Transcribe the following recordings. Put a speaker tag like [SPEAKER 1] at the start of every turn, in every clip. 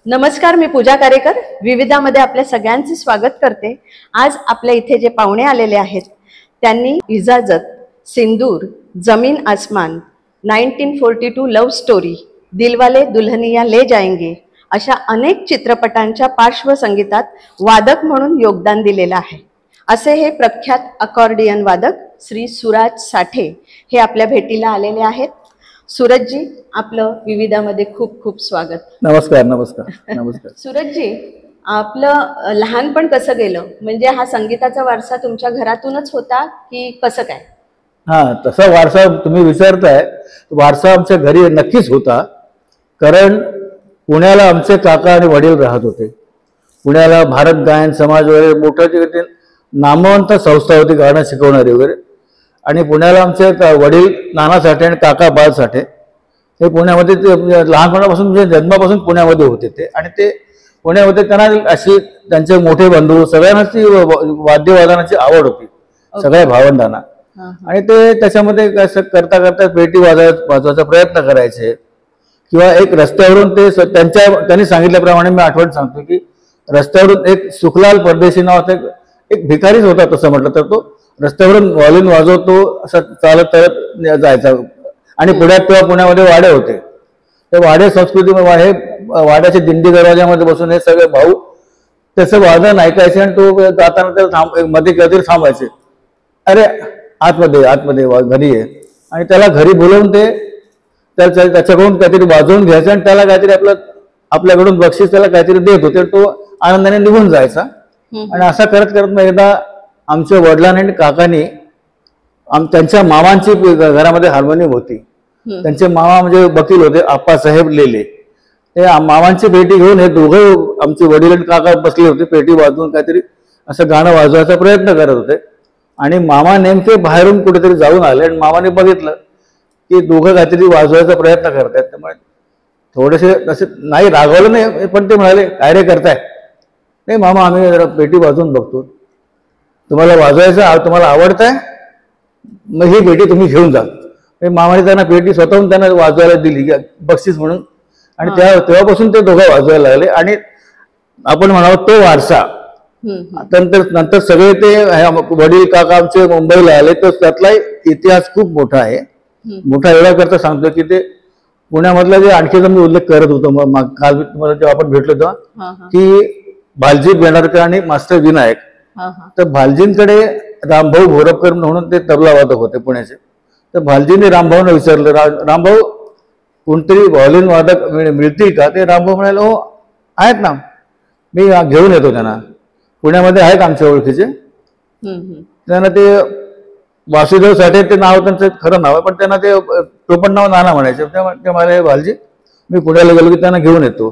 [SPEAKER 1] नमस्कार, मी पूजा कारेकर विविधामध्ये आपल्या सगळ्यांचे स्वागत करते। आज आपल्या इथे जे पाहुणे आलेले आहेत त्यांनी इजाजत, सिंदूर, जमीन आसमान, 1942 लव्ह स्टोरी, दिलवाले दुल्हनिया ले जाएंगे अशा अनेक चित्रपटांच्या पार्श्वसंगीतात वादक म्हणून योगदान दिलेलं आहे। असे हे प्रख्यात अकॉर्डियन वादक श्री सूरज साठे हे आपल्या भेटीला आलेले आहेत। सूरजजी, आपलं विविधामध्ये खूप खूप स्वागत।
[SPEAKER 2] नमस्कार नमस्कार नमस्कार।
[SPEAKER 1] सूरजजी, आपलं लहानपण कसं गेलं? म्हणजे हा संगीताचा वारसा तुमच्या घरातूनच होता की कसं काय?
[SPEAKER 2] हां, तसा वारसा तुम्ही विचारताय, वारसा आमच्या घरी नक्कीच होता। कारण पुण्याला आमचे काका आणि वडील राहत होते। पुण्याला भारत गायन समाज वगैरे मोठ्या नामवंत संस्था होती गाणं शिकवणारी वगैरे। आणि पुण्याला आमचे वडील नाना साठे आणि काका बाळ साठे हे पुण्यामध्ये लहानपणापासून म्हणजे जन्मापासून पुण्यामध्ये होते ते। आणि ते पुण्यामध्ये त्यांना अशी त्यांचे मोठे बंधू सगळ्यांनाच वाद्यवादनाची आवड होती, सगळ्या भावंडांना। आणि ते त्याच्यामध्ये कसं करता करता पेटी वाजवायचा प्रयत्न करायचे किंवा एक रस्त्यावरून ते त्यांनी सांगितल्याप्रमाणे मी आठवण सांगतो की रस्त्यावरून एक सुखलाल परदेशी नावाचा एक भिकारीच होता तसं म्हटलं तर, तो रस्त्यावरून व्हायोलिन वाजवतो असं चालत चालत जायचा। आणि पुण्यामध्ये वाडे होते, ते वाडे संस्कृतीमध्ये हे वाड्याच्या दिंडी दरवाजामध्ये बसून हे सगळे भाऊ त्याचं वादन ऐकायचे आणि तो जाताना त्याला मध्ये कधीतरी थांबायचे, अरे आतमध्ये आतमध्ये घरी आहे। आणि त्याला घरी बोलवून ते त्याच्याकडून काहीतरी वाजवून घ्यायचं आणि त्याला काहीतरी आपल्याकडून बक्षीस त्याला काहीतरी देत होते, तो आनंदाने निघून जायचा। आणि असं करत करत मग एकदा आमच्या वडिलांनी आणि काकांनी त्यांच्या मामांची घरामध्ये हार्मोनियम होती, त्यांचे मामा म्हणजे वकील होते आप्पासाहेब लेले, ते मामांची पेटी घेऊन हे दोघं आमचे वडील आणि काका बसले होते, पेटी वाजवून काहीतरी असं गाणं वाजवायचा प्रयत्न करत होते। आणि मामा नेमके बाहेरून कुठेतरी जाऊन आले आणि मामाने बघितलं की दोघं काहीतरी वाजवायचा प्रयत्न करतायत। त्यामुळे थोडेसे तसे नाही रागवलं नाही, पण ते म्हणाले, काय रे करताय? नाही मामा, आम्ही जरा पेटी वाजवून बघतो। तुम्हाला वाजवायचं, तुम्हाला आवडतंय, मग ही पेटी तुम्ही घेऊन जा। मामाने त्यांना पेटी स्वतःहून त्यांना वाजवायला दिली बक्षीस म्हणून। आणि तेव्हापासून ते दोघं वाजवायला लागले। आणि आपण म्हणावं तो वारसा नंतर सगळे ते वडील काका आमचे मुंबईला आले, तर त्यातला इतिहास खूप मोठा आहे। मोठा एवढा करता सांगतो की ते पुण्यामधला जे आणखी मी उल्लेख करत होतो काल तुम्हाला जेव्हा आपण भेटलो तेव्हा, की भालजी बेनरकर आणि मास्टर विनायक, तर भालजींकडे रामभाऊ भोरपकर म्हणून ते तबला वादक होते पुण्याचे। तर भालजींनी रामभाऊंना विचारलं, रामभाऊ कोणतरी व्हायोलिन वादक मिळतील का? ते रामभाऊ म्हणाले, हो आहेत ना, मी घेऊन येतो त्यांना, पुण्यामध्ये आहेत आमच्या ओळखीचे। त्यांना ते वासुदेव साठे ते नाव त्यांचं खरं नाव आहे, पण त्यांना ते टोपण नाव नाना म्हणायचे। ते म्हणाले, भालजी मी पुण्याला गेलो की त्यांना घेऊन येतो।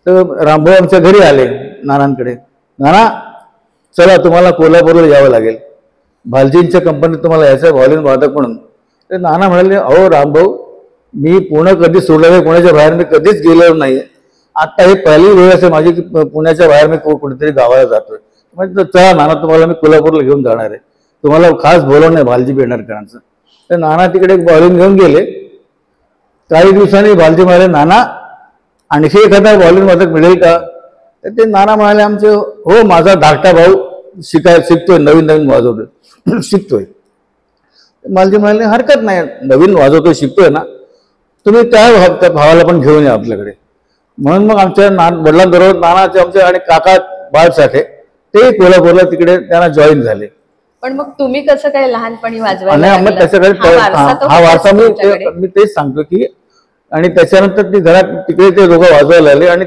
[SPEAKER 2] तर रामभाऊ आमच्या घरी आले नानांकडे, नाना चला तुम्हाला कोल्हापूरला यावं लागेल, भालजींच्या कंपनीत तुम्हाला यायचं व्हायोलिन वादक म्हणून। ते नाना म्हणाले, अहो रामभाऊ, मी पुणे कधी सोडलं नाही, पुण्याच्या बाहेर मी कधीच गेलेलो नाही, आता ही पहिली वेळ असेल माझी की पुण्याच्या बाहेर मी कुठेतरी गावाला जातोय। म्हणजे चला नाना, तुम्हाला मी कोल्हापूरला घेऊन जाणार आहे, तुम्हाला खास बोलवणं आहे भालजी बेनरकरांचं। तर नाना तिकडे एक व्हायोलिन घेऊन गेले। काही दिवसांनी भालजी म्हणाले, नाना आणखी एखादा व्हायोलिन वादक मिळेल का? तर ते नाना म्हणाले, आमचे हो, माझा धाकटा भाऊ शिकतोय, नवीन वाजवतोय, शिकतोय। भालजी म्हणाले, हरकत नाही, नवीन वाजवतोय शिकतोय ना, तुम्ही त्या भावाला पण घेऊन या आपल्याकडे। म्हणून मग आमच्या वडिलांबरोबर नानाचे आमचे आणि काका बाळ साठे ते कोल्हापूरला तिकडे त्यांना जॉईन झाले।
[SPEAKER 1] पण मग तुम्ही कसं काय लहानपणी वाजवायला?
[SPEAKER 2] हा वारसा मी तेच सांगतो की, आणि त्याच्यानंतर ती घरात तिकडे ते दोघं वाजवायला आले। आणि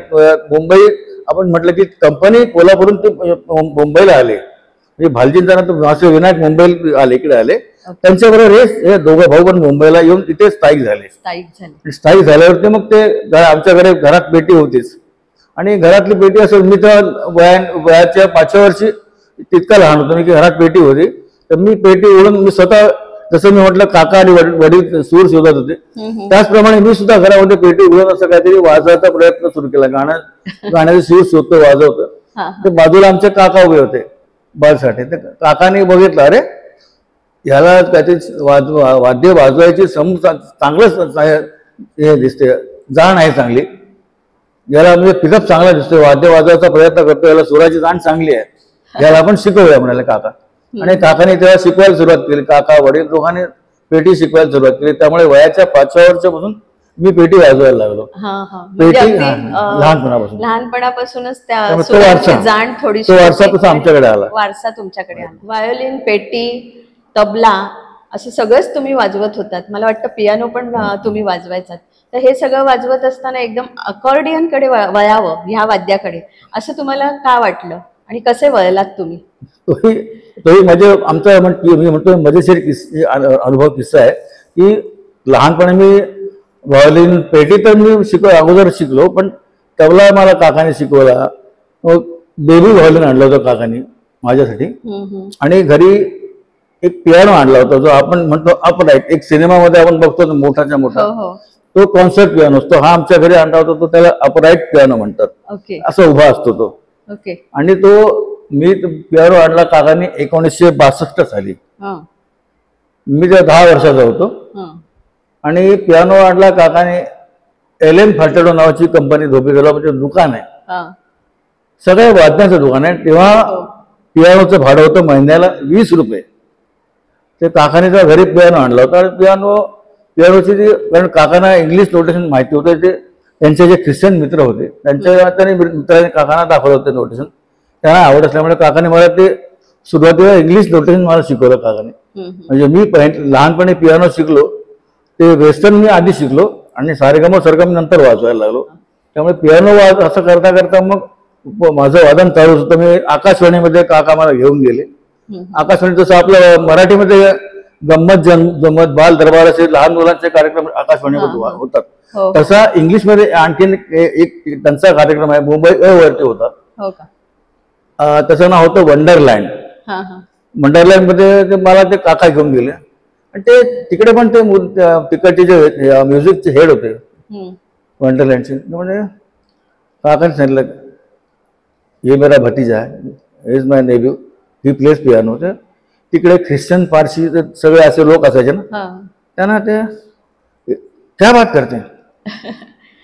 [SPEAKER 2] मुंबई आपण म्हटलं की कंपनी कोल्हापूरून ते मुंबईला आले, म्हणजे भालजींचा मास्टर विनायक मुंबईला आले, इकडे आले, त्यांच्याबरोबर हे दोघं भाऊ पण मुंबईला येऊन तिथे स्थायिक झाले। स्थायिक झाल्यावरती मग ते आमच्याकडे घरात पेटी होतीच। आणि घरातली पेटी असेल, मी तर वयाच्या 5व्या वर्षी तितका लहान होतो मी की घरात पेटी होती, तर मी पेटी ओढून मी स्वतः, जसं मी म्हटलं काका आणि वडील सूर शोधत होते, त्याचप्रमाणे मी सुद्धा घरामध्ये पेटी उघडून असं काहीतरी वाजवायचा प्रयत्न सुरू केला, गाण्याचे सूर शोधतो, वाजवतो। ते बाजूला आमचे काका उभे होते बाळसाठी, ते काकाने बघितलं, अरे ह्याला काहीतरी वाद्य वाजवायची चांगलंच हे दिसते, जाण आहे चांगली। याला म्हणजे पिकअप चांगला दिसतोय, वाद्य वाजवायचा प्रयत्न करतो, याला सुराची जाण चांगली आहे, याला आपण शिकवूया म्हणाले काका. आणि काकाने तेव्हा शिकवायला सुरुवात केली. काका वडील दोघांनी पेटी शिकवायला सुरुवात केली. त्यामुळे वयाच्या 5व्या वर्षापासून मी पेटी वाजवायला लागलो. पेटी
[SPEAKER 1] लहानपणापासूनच त्या
[SPEAKER 2] तो वारसा
[SPEAKER 1] जाण थोडी
[SPEAKER 2] तो वारसा आमच्याकडे आला.
[SPEAKER 1] वारसा तुमच्याकडे आला. व्हायोलिन, पेटी, तबला असं सगळंच तुम्ही वाजवत होतात. मला वाटतं पियानो पण तुम्ही वाजवायचात. तर हे सगळं वाजवत असताना एकदम अकॉर्डियन कडे वळावं, ह्या वाद्याकडे, असं तुम्हाला का वाटलं आणि कसे वळलात तुम्ही?
[SPEAKER 2] तोही म्हणजे आमचा मी म्हणतो मजेशीर अनुभव किस्सा आहे की लहानपणी मी व्हायोलिन, पेटी तर मी अगोदर शिकलो, पण तबला मला काकाने शिकवला. बेबी व्हायोलिन आणलं होतं काकाने माझ्यासाठी. आणि घरी एक पियानो आणला होता जो आपण म्हणतो अपराईट, एक सिनेमामध्ये आपण बघतो मोठाच्या मोठा, तो कॉन्सर्ट पियानो असतो, हा आमच्या घरी आणला होता. तो त्याला अपराईट पियानो म्हणतात, असं उभा असतो तो. आणि तो मी पियानो आणला काकाने 1962 साली. मी त्या 10 वर्षाचा होतो. आणि पियानो आणला काकाने. LM फाल्टेडो नावाची कंपनी धोबीघाला म्हणजे दुकान आहे, सगळ्या वाद्यांचं दुकान आहे. तेव्हा पियानोचं भाडं होतं महिन्याला 20 रुपये. ते काकाने त्या घरी पियानो आणला होता. आणि पियानोची जी, कारण काकांना इंग्लिश नोटेशन माहिती होतं, ते त्यांचे जे ख्रिश्चन मित्र होते त्यांच्या मित्रांनी काकांना दाखवलं होतं नोटेशन. त्यांना आवड असल्यामुळे काकाने मला ते सुरुवातीला इंग्लिश नोटेशन मला शिकवलं काकाने. म्हणजे मी लहानपणी पियानो शिकलो, ते वेस्टर्न मी आधी शिकलो आणि सारेगम सरगम नंतर वाजवायला लागलो. त्यामुळे पियानो असं करता करता मग माझं वादन चालू होतं. मी आकाशवाणीमध्ये काका मला घेऊन गेले. आकाशवाणी जसं आपलं मराठीमध्ये गंमत जम्मत बाल दरबार असे लहान मुलांचे कार्यक्रम आकाशवाणीमध्ये होतात, तसा इंग्लिशमध्ये आणखीन एक त्यांचा कार्यक्रम आहे, मुंबई वरती होता. तसं नाव होतं वंडरलँड. वंडरलँड मध्ये मला ते काका घेऊन गेले. आणि ते तिकडे पण ते तिकडचे जे म्युझिकचे हेड होते वंडरलँडचे, म्हणजे काकाने सांगितलं, हे मेरा भतीजा है, is my nephew, he plays piano. तिकडे ख्रिश्चन पारशी सगळे असे लोक असायचे ना, त्यांना ते क्या बात करते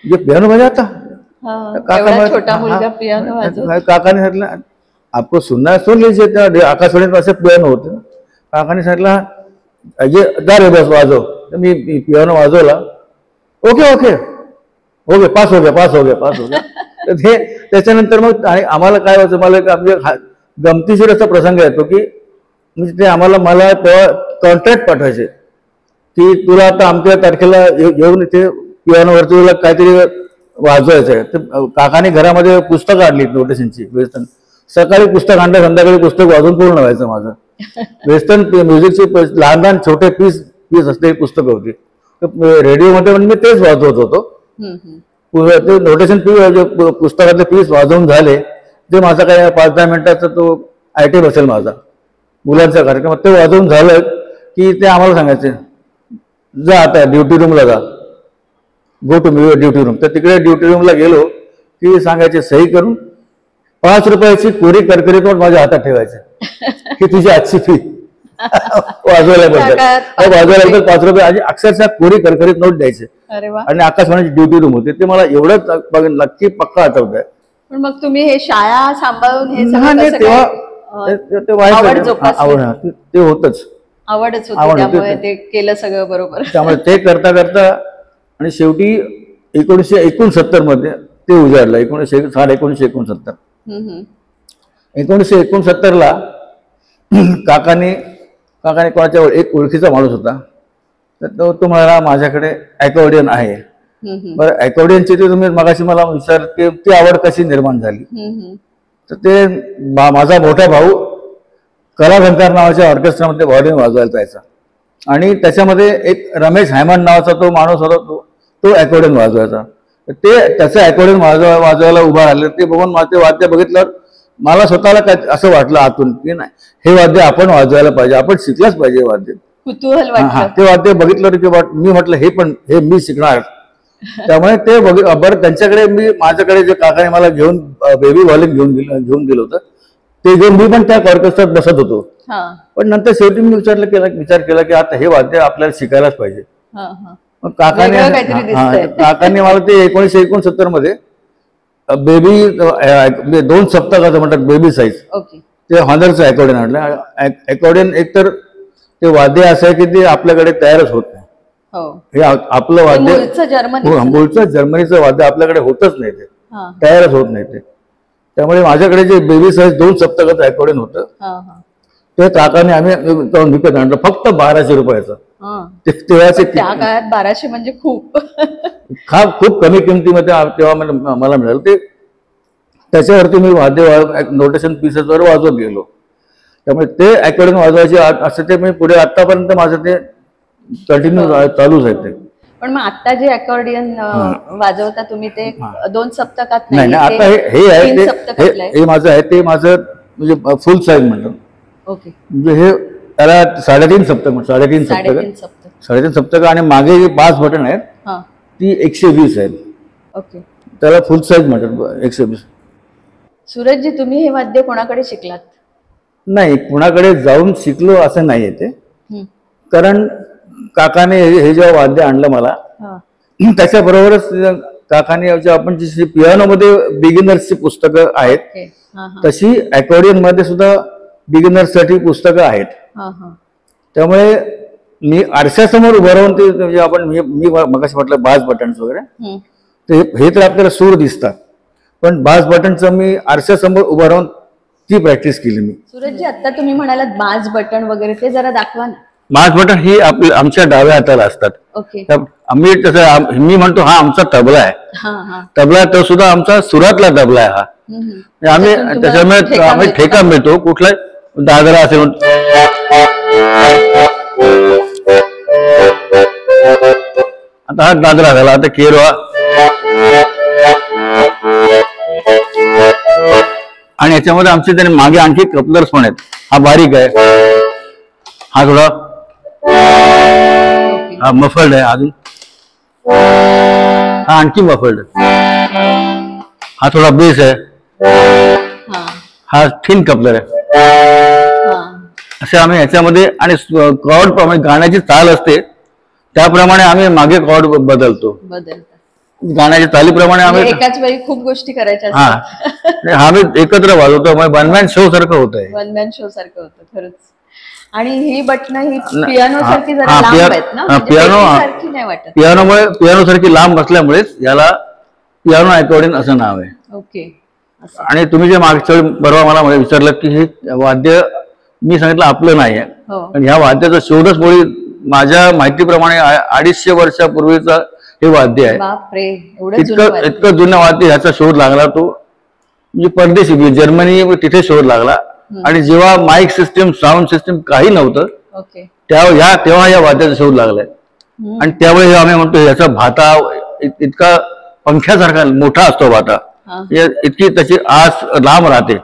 [SPEAKER 2] जे पियानो बजाता. काकाने सांगितलं, आपको सुनना सुन लीजिए. आकाशवाणीत असे पियानो होते. काकाने सांगितलं, ये जा रे बस वाजव. मी पियानो वाजवला. ओके ओके ओके, पास हो गया. हे त्याच्यानंतर मग आम्हाला काय व्हायचं, मला आपल्या गमतीशीर असा प्रसंग येतो की म्हणजे ते मला तेव्हा कॉन्ट्रॅक्ट पाठवायचे की तुला आता आमच्या तारखेला येऊन इथे पियानोवरती तुला काहीतरी वाजवायचं आहे. तर काकाने घरामध्ये पुस्तकं आणली नोटेशनची वेस्टर्न. सकाळी पुस्तक आणलं, संध्याकाळी पुस्तक वाजून पूर्ण व्हायचं माझं. वेस्टर्न म्युझिकची लहान लहान छोटे पीस असलेली पुस्तकं होती. रेडिओमध्ये पण मी तेच वाजवत होतो. ते नोटेशन पुस्तकातले पीस वाजवून झाले, जे माझा काय 5-10 मिनिटाचा तो आयटम असेल माझा मुलांचा कार्यक्रम, ते वाजवून झालं की ते आम्हाला सांगायचे, जा आता ड्युटी रूमला जा, गो टू ड्युटी रूम. तर तिकडे ड्युटी रूमला गेलो की सांगायचे, सही करून 5 रुपयाची कोरी करकरीत नोट माझ्या हातात ठेवायचे की तुझी आजची फी वाजवायला 5 रुपये. आणि अक्षरशः कोरी करकरीत नोट द्यायचे. आणि आकाशवाणीची ड्युटी रूम होती. ते मला एवढंच नक्की पक्का आठवत आहे.
[SPEAKER 1] पण मग तुम्ही हे शाळा सांभाळून हे
[SPEAKER 2] तेव्हा ते होतच,
[SPEAKER 1] आवडच होती, त्यामुळे ते केलं सगळं बरोबर.
[SPEAKER 2] त्यामुळे ते करता करता आणि शेवटी 1969 मध्ये ते उजाडलं. 1969 1969ला काकाने कोणाच्या एक ओळखीचा माणूस होता, तर तो म्हणाला माझ्याकडे अकॉर्डियन आहे. बरं, अकॉर्डियनची ते तुम्ही मगाशी मला विचार ती आवड कशी निर्माण झाली. तर ते माझा मोठा भाऊ कलाभंकार नावाच्या ऑर्केस्ट्रामध्ये व्हायोलिन वाजवायला जायचा. आणि त्याच्यामध्ये एक रमेश हायमंड नावाचा तो माणूस होता, तो अकॉर्डियन वाजवायचा. ते त्याचं अकॉर्डियन वाजवायला उभा राहिले. ते बघून ते वाद्य बघितल्यावर मला स्वतःला काय असं वाटलं आतून की नाही, हे वाद्य आपण वाजवायला पाहिजे, आपण शिकलंच पाहिजे वाद्य.
[SPEAKER 1] कुतूहल वाटलं.
[SPEAKER 2] ते वाद्य बघितलं की मी म्हटलं हे मी शिकणार. त्यामुळे ते बरं, त्यांच्याकडे माझ्याकडे जे काकाने मला घेऊन बेबी व्हायोलिन घेऊन दिलं होतं, ते घेऊन मी पण त्या ऑर्केस्ट्रात बसत होतो. पण नंतर शेवटी मी विचार केला की आता हे वाद्य आपल्याला शिकायलाच पाहिजे. मग काकाने मला ते 1969 मध्ये बेबी 2 सप्तकाचं म्हणतात बेबी साईज.
[SPEAKER 1] ओके.
[SPEAKER 2] ते हॉनरचं अकॉर्डियन आणलं. अकॉर्डियन एकतर ते वाद्य असं आहे की ते आपल्याकडे तयारच होत नाही.
[SPEAKER 1] हो.
[SPEAKER 2] हे आपलं वाद्य मूळचं जर्मनीचं वाद्य आपल्याकडे होतच नाही, ते तयारच होत नाही ते. त्यामुळे माझ्याकडे जे बेबी साईज 2 सप्तकाचं अकॉर्डियन होतं ते काकाने आम्ही विकत आणलं फक्त 1200 रुपयाचं. तेव्हाचे
[SPEAKER 1] त्या काळात 1200 म्हणजे खूप
[SPEAKER 2] खूप कमी किमतीमध्ये तेव्हा मला मिळालं ते. त्याच्यावरती मी वाद्य नोटेशन पीसेसवर वाजवत गेलो. त्यामुळे ते अकॉर्डियन वाजवायचे असं ते मी पुढे आतापर्यंत माझं ते कंटिन्यू चालूच आहे ते.
[SPEAKER 1] पण मग आता जे अकॉर्डियन वाजवता तुम्ही ते 2 सप्तकात
[SPEAKER 2] नाही, आता हे आहे हे माझं आहे ते माझं म्हणजे फुल साईज म्हणतात.
[SPEAKER 1] ओके.
[SPEAKER 2] म्हणजे हे त्याला 3.5 सप्तक म्हणतात. 3.5 सप्तक आणि मागे जे 5 बटन आहेत ती 120 आहेत.
[SPEAKER 1] ओके.
[SPEAKER 2] त्याला फुल साईज म्हणतात 120.
[SPEAKER 1] सूरजजी, तुम्ही हे वाद्य कोणाकडे शिकलात?
[SPEAKER 2] नाही, कुणाकडे जाऊन शिकलो असं नाहीये ते. कारण काकाने हे जेव्हा वाद्य आणलं मला त्याच्याबरोबरच काकाने आपण जी पियानो मध्ये बिगिनर्सची पुस्तकं आहेत तशी अकॉर्डियन मध्ये सुद्धा बिगिनर्स साठी पुस्तकं आहेत. त्यामुळे मी आरशासमोर उभं राहून ते म्हणजे आपण मी मगाशी म्हटलं बास बटन्स वगैरे ते हे तर आपल्याला सूर दिसतात, पण बास बटनचं मी आरशासमोर उभं राहून ती प्रॅक्टिस केली मी.
[SPEAKER 1] सूरजजी, आता तुम्ही म्हणालात बास बटन वगैरे ते जरा दाखवा ना.
[SPEAKER 2] बास बटन ही आमच्या डाव्या हाताला असतात.
[SPEAKER 1] ओके.
[SPEAKER 2] आम्ही तसं मी म्हणतो हा आमचा तबला आहे. तबला तो सुद्धा आमचा सुरातला तबला आहे हा. आम्ही त्याच्यामुळे आम्ही ठेका मिळतो कुठला दादरा असेल आता हा दादरा झाला. आता केरवा आणि याच्यामध्ये आमचे त्याने मागे आणखी कपलर्स पण आहेत. हा बारीक आहे, हा थोडा हा मफल्ड आहे, अजून हा आणखी मफल्ड, हा थोडा बेस आहे, हा थिन कपलर आहे. असे आम्ही याच्यामध्ये आणि कॉर्ड प्रमाणे गाण्याची चाल असते त्याप्रमाणे आम्ही मागे कॉर्ड बदलतो. गाण्याच्या चालीप्रमाणे आम्ही
[SPEAKER 1] एकाच वेळी खूप गोष्टी करायच्या.
[SPEAKER 2] आम्ही एकत्र वाजवतो. वन मॅन शो सारखं होत आहे.
[SPEAKER 1] वन मॅन शो सारखं होतं खरंच. आणि ही बटणं ही पियानो सारखी जरा लांब आहेत ना,
[SPEAKER 2] पियानो सारखी लांब असल्यामुळेच याला पियानो अकॉर्डियन असं नाव आहे.
[SPEAKER 1] ओके.
[SPEAKER 2] आणि तुम्ही जे मागच्या परवा मला विचारलं की हे वाद्य मी सांगितलं आपलं नाही आहे, पण ह्या वाद्याचा शोधच मुळे माझ्या माहितीप्रमाणे 250 वर्षापूर्वीचा हे वाद्य आहे. इतकं जुनं वाद्य ह्याचा शोध लागला तो म्हणजे परदेशी जर्मनी तिथे शोध लागला. आणि जेव्हा माईक सिस्टीम साऊंड सिस्टीम काही नव्हतं तेव्हा या वाद्याचा शोध लागलाय. आणि त्यावेळी आम्ही म्हणतो याचा भाता इतका पंख्यासारखा मोठा असतो भाता, इतकी त्याची आस लांब राहते.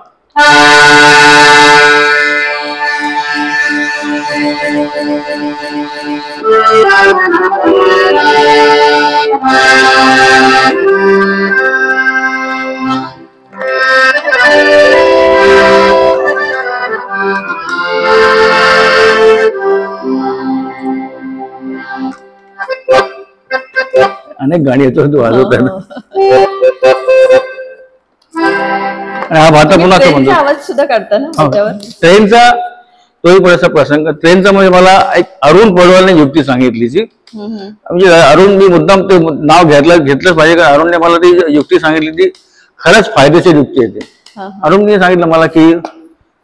[SPEAKER 2] अनेक गाणी याच्यावरती वाजवत आहेत. हा भाता पुन्हा
[SPEAKER 1] आवाज सुद्धा काढता ना
[SPEAKER 2] ट्रेनचा तोही पुढचा प्रसंग. ट्रेनचा म्हणजे मला एक अरुण पडवलने युक्ती सांगितली जी म्हणजे अरुण मी मुद्दाम ते नाव घेतलंच पाहिजे कारण अरुणने मला ती युक्ती सांगितली ती खरंच फायदेशीर युक्ती आहे. ती अरुणने सांगितलं मला की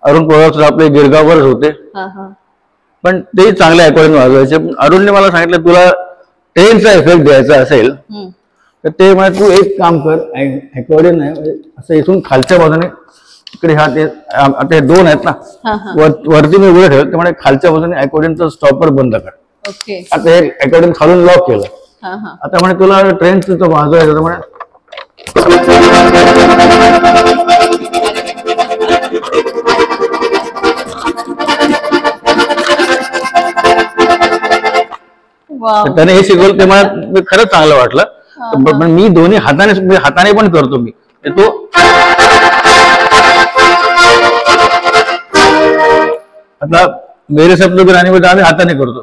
[SPEAKER 2] अरुण पडवल आपले गिरगाववरच होते पण ते चांगले अकॉर्डिंग वाजवायचे. अरुणने मला सांगितलं तुला ट्रेनचा इफेक्ट द्यायचा असेल तर ते म्हणजे तू एक काम कर, अकॉर्डियन आहे असं इथून खालच्या बाजूने इकडे हा ते आता हे 2 आहेत ना वरती मी उभे ठेवलं त्यामुळे खालच्या बाजूने अकॉर्डियनचा स्टॉपर बंद कर. आता हे अकॉर्डियन खालून लॉक केलं. आता म्हणे तुला ट्रेनचं तो वाजवायचं म्हणे त्याने हे शिकवलं ते मला खरंच चांगलं वाटलं. पण मी दोन्ही हाताने पण करतो मी तो आता मेरे शब्द गाणीमध्ये आम्ही हाताने करतो.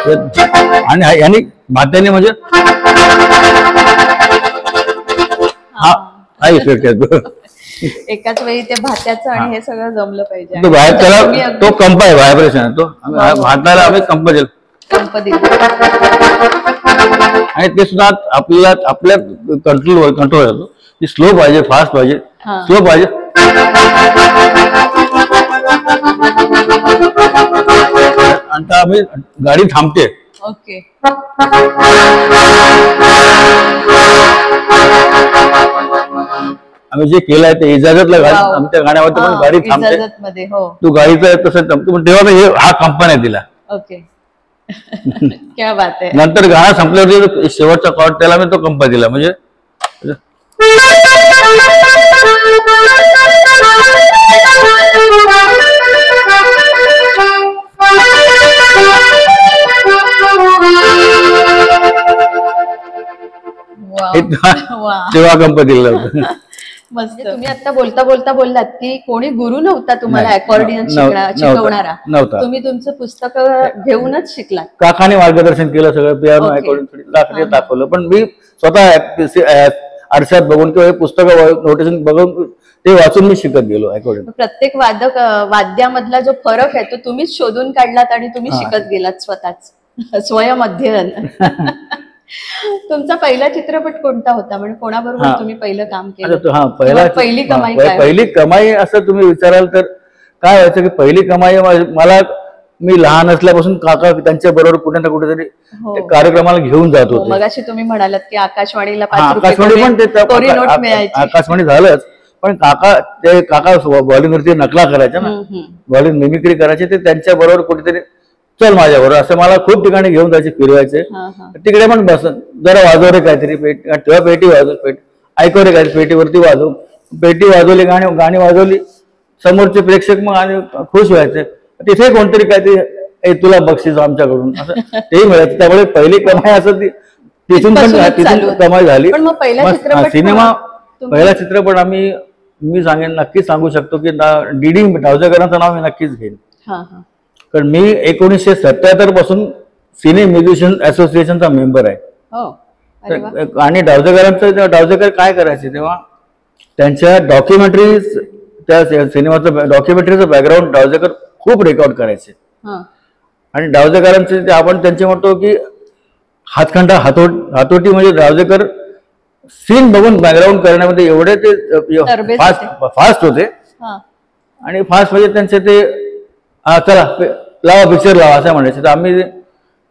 [SPEAKER 2] आणि यांनी भात्याने म्हणजे हा इफेक्ट येतो.
[SPEAKER 1] एकाच वेळी ते भात्याचं आणि हे सगळं जमलं पाहिजे.
[SPEAKER 2] तो बाहेर त्याला तो कंप आहे, व्हायब्रेशन आहे तो. भाताला आम्ही कंप
[SPEAKER 1] दिला
[SPEAKER 2] आणि ते सुद्धा आपल्याला आपल्या कंट्रोल येतो की स्लो पाहिजे, फास्ट पाहिजे, स्लो पाहिजे. आता आम्ही गाडी थांबते.
[SPEAKER 1] ओके.
[SPEAKER 2] आम्ही जे केलंय ते इजाजतला आमच्या गाण्यामध्ये पण गाडी थांबते. तू गाडीचं तसं थांबतो तेव्हा हा कंपनी दिला.
[SPEAKER 1] ओके. क्या बात आहे.
[SPEAKER 2] नंतर गाणं संपल्यावर शेवटचा कॉर्ड त्याला मी तो कंपा दिला. म्हणजे तेव्हा कंप दिला होता.
[SPEAKER 1] मस्त. तुम्ही आता बोलता बोलता बोललात की कोणी गुरु नव्हता तुम्हाला अकॉर्डियन शिकवणारा. तुम्ही तुमचं पुस्तक घेऊनच शिकलात.
[SPEAKER 2] काकाने मार्गदर्शन केलं सगळं. पियानो अकॉर्डियन दाखवलं. पण मी स्वतः आरशात बघून किंवा पुस्तक नोटेशन बघून ते वाचून मी शिकत गेलो अकॉर्डिंग.
[SPEAKER 1] प्रत्येक वाद्यामधला जो फरक आहे तो तुम्हीच शोधून काढलात आणि तुम्ही शिकत गेलात स्वतःच स्वयं अध्ययन. तुमचा पहिला चित्रपट कोणता होता, म्हणजे कोणाबरोबर तुम्ही पहिलं काम केलं?
[SPEAKER 2] पहिली कमाई असं तुम्ही विचाराल तर काय व्हायचं की पहिली कमाई मला मी लहान असल्यापासून काका त्यांच्या बरोबर कुठे ना कुठेतरी कार्यक्रमाला घेऊन जात होते.
[SPEAKER 1] मगाशी तुम्ही म्हणालात की आकाशवाणीला
[SPEAKER 2] आकाशवाणी पण ते आकाशवाणी झालंच, पण काका बॉलिंगवरती नकला करायच्या ना, बॉलिंग मिमिक्री करायचे. ते त्यांच्या बरोबर कुठेतरी चल माझ्याबरोबर असं मला खूप ठिकाणी घेऊन जायचे, फिरवायचे. तिकडे पण बस जरा वाजव रे काहीतरी तेव्हा पेटी वाजव, ऐकव रे काहीतरी पेटीवरती वाजव. पेटी वाजवली, गाणी वाजवली, समोरचे प्रेक्षक मग आणि खुश व्हायचे. तिथे कोणतरी काहीतरी तुला बक्षीस आमच्याकडून असं तेही मिळायचं. त्यामुळे पहिली कमाई असं तिथून कमाई झाली. सिनेमा पहिला चित्रपट मी नक्कीच सांगू शकतो की डीडी डावजेकरांचं नाव मी नक्कीच घेईन. कारण मी 1977 पासून सिने म्युझिशियन असोसिएशनचा मेंबर आहे. आणि डावजेकर काय करायचे तेव्हा त्यांच्या डॉक्युमेंटरीज, त्या सिनेमाचं डॉक्युमेंटरीचं बॅकग्राऊंड डावजेकर खूप रेकॉर्ड करायचे. आणि डावजेकरांचे आपण त्यांचे म्हणतो की हातखंडा हातोटी, म्हणजे डावजेकर सीन बघून बॅकग्राऊंड करण्यामध्ये एवढे ते फास्ट होते. आणि फास्ट म्हणजे त्यांचे ते चला लावा पिक्चर लावा असं म्हणायचे. तर आम्ही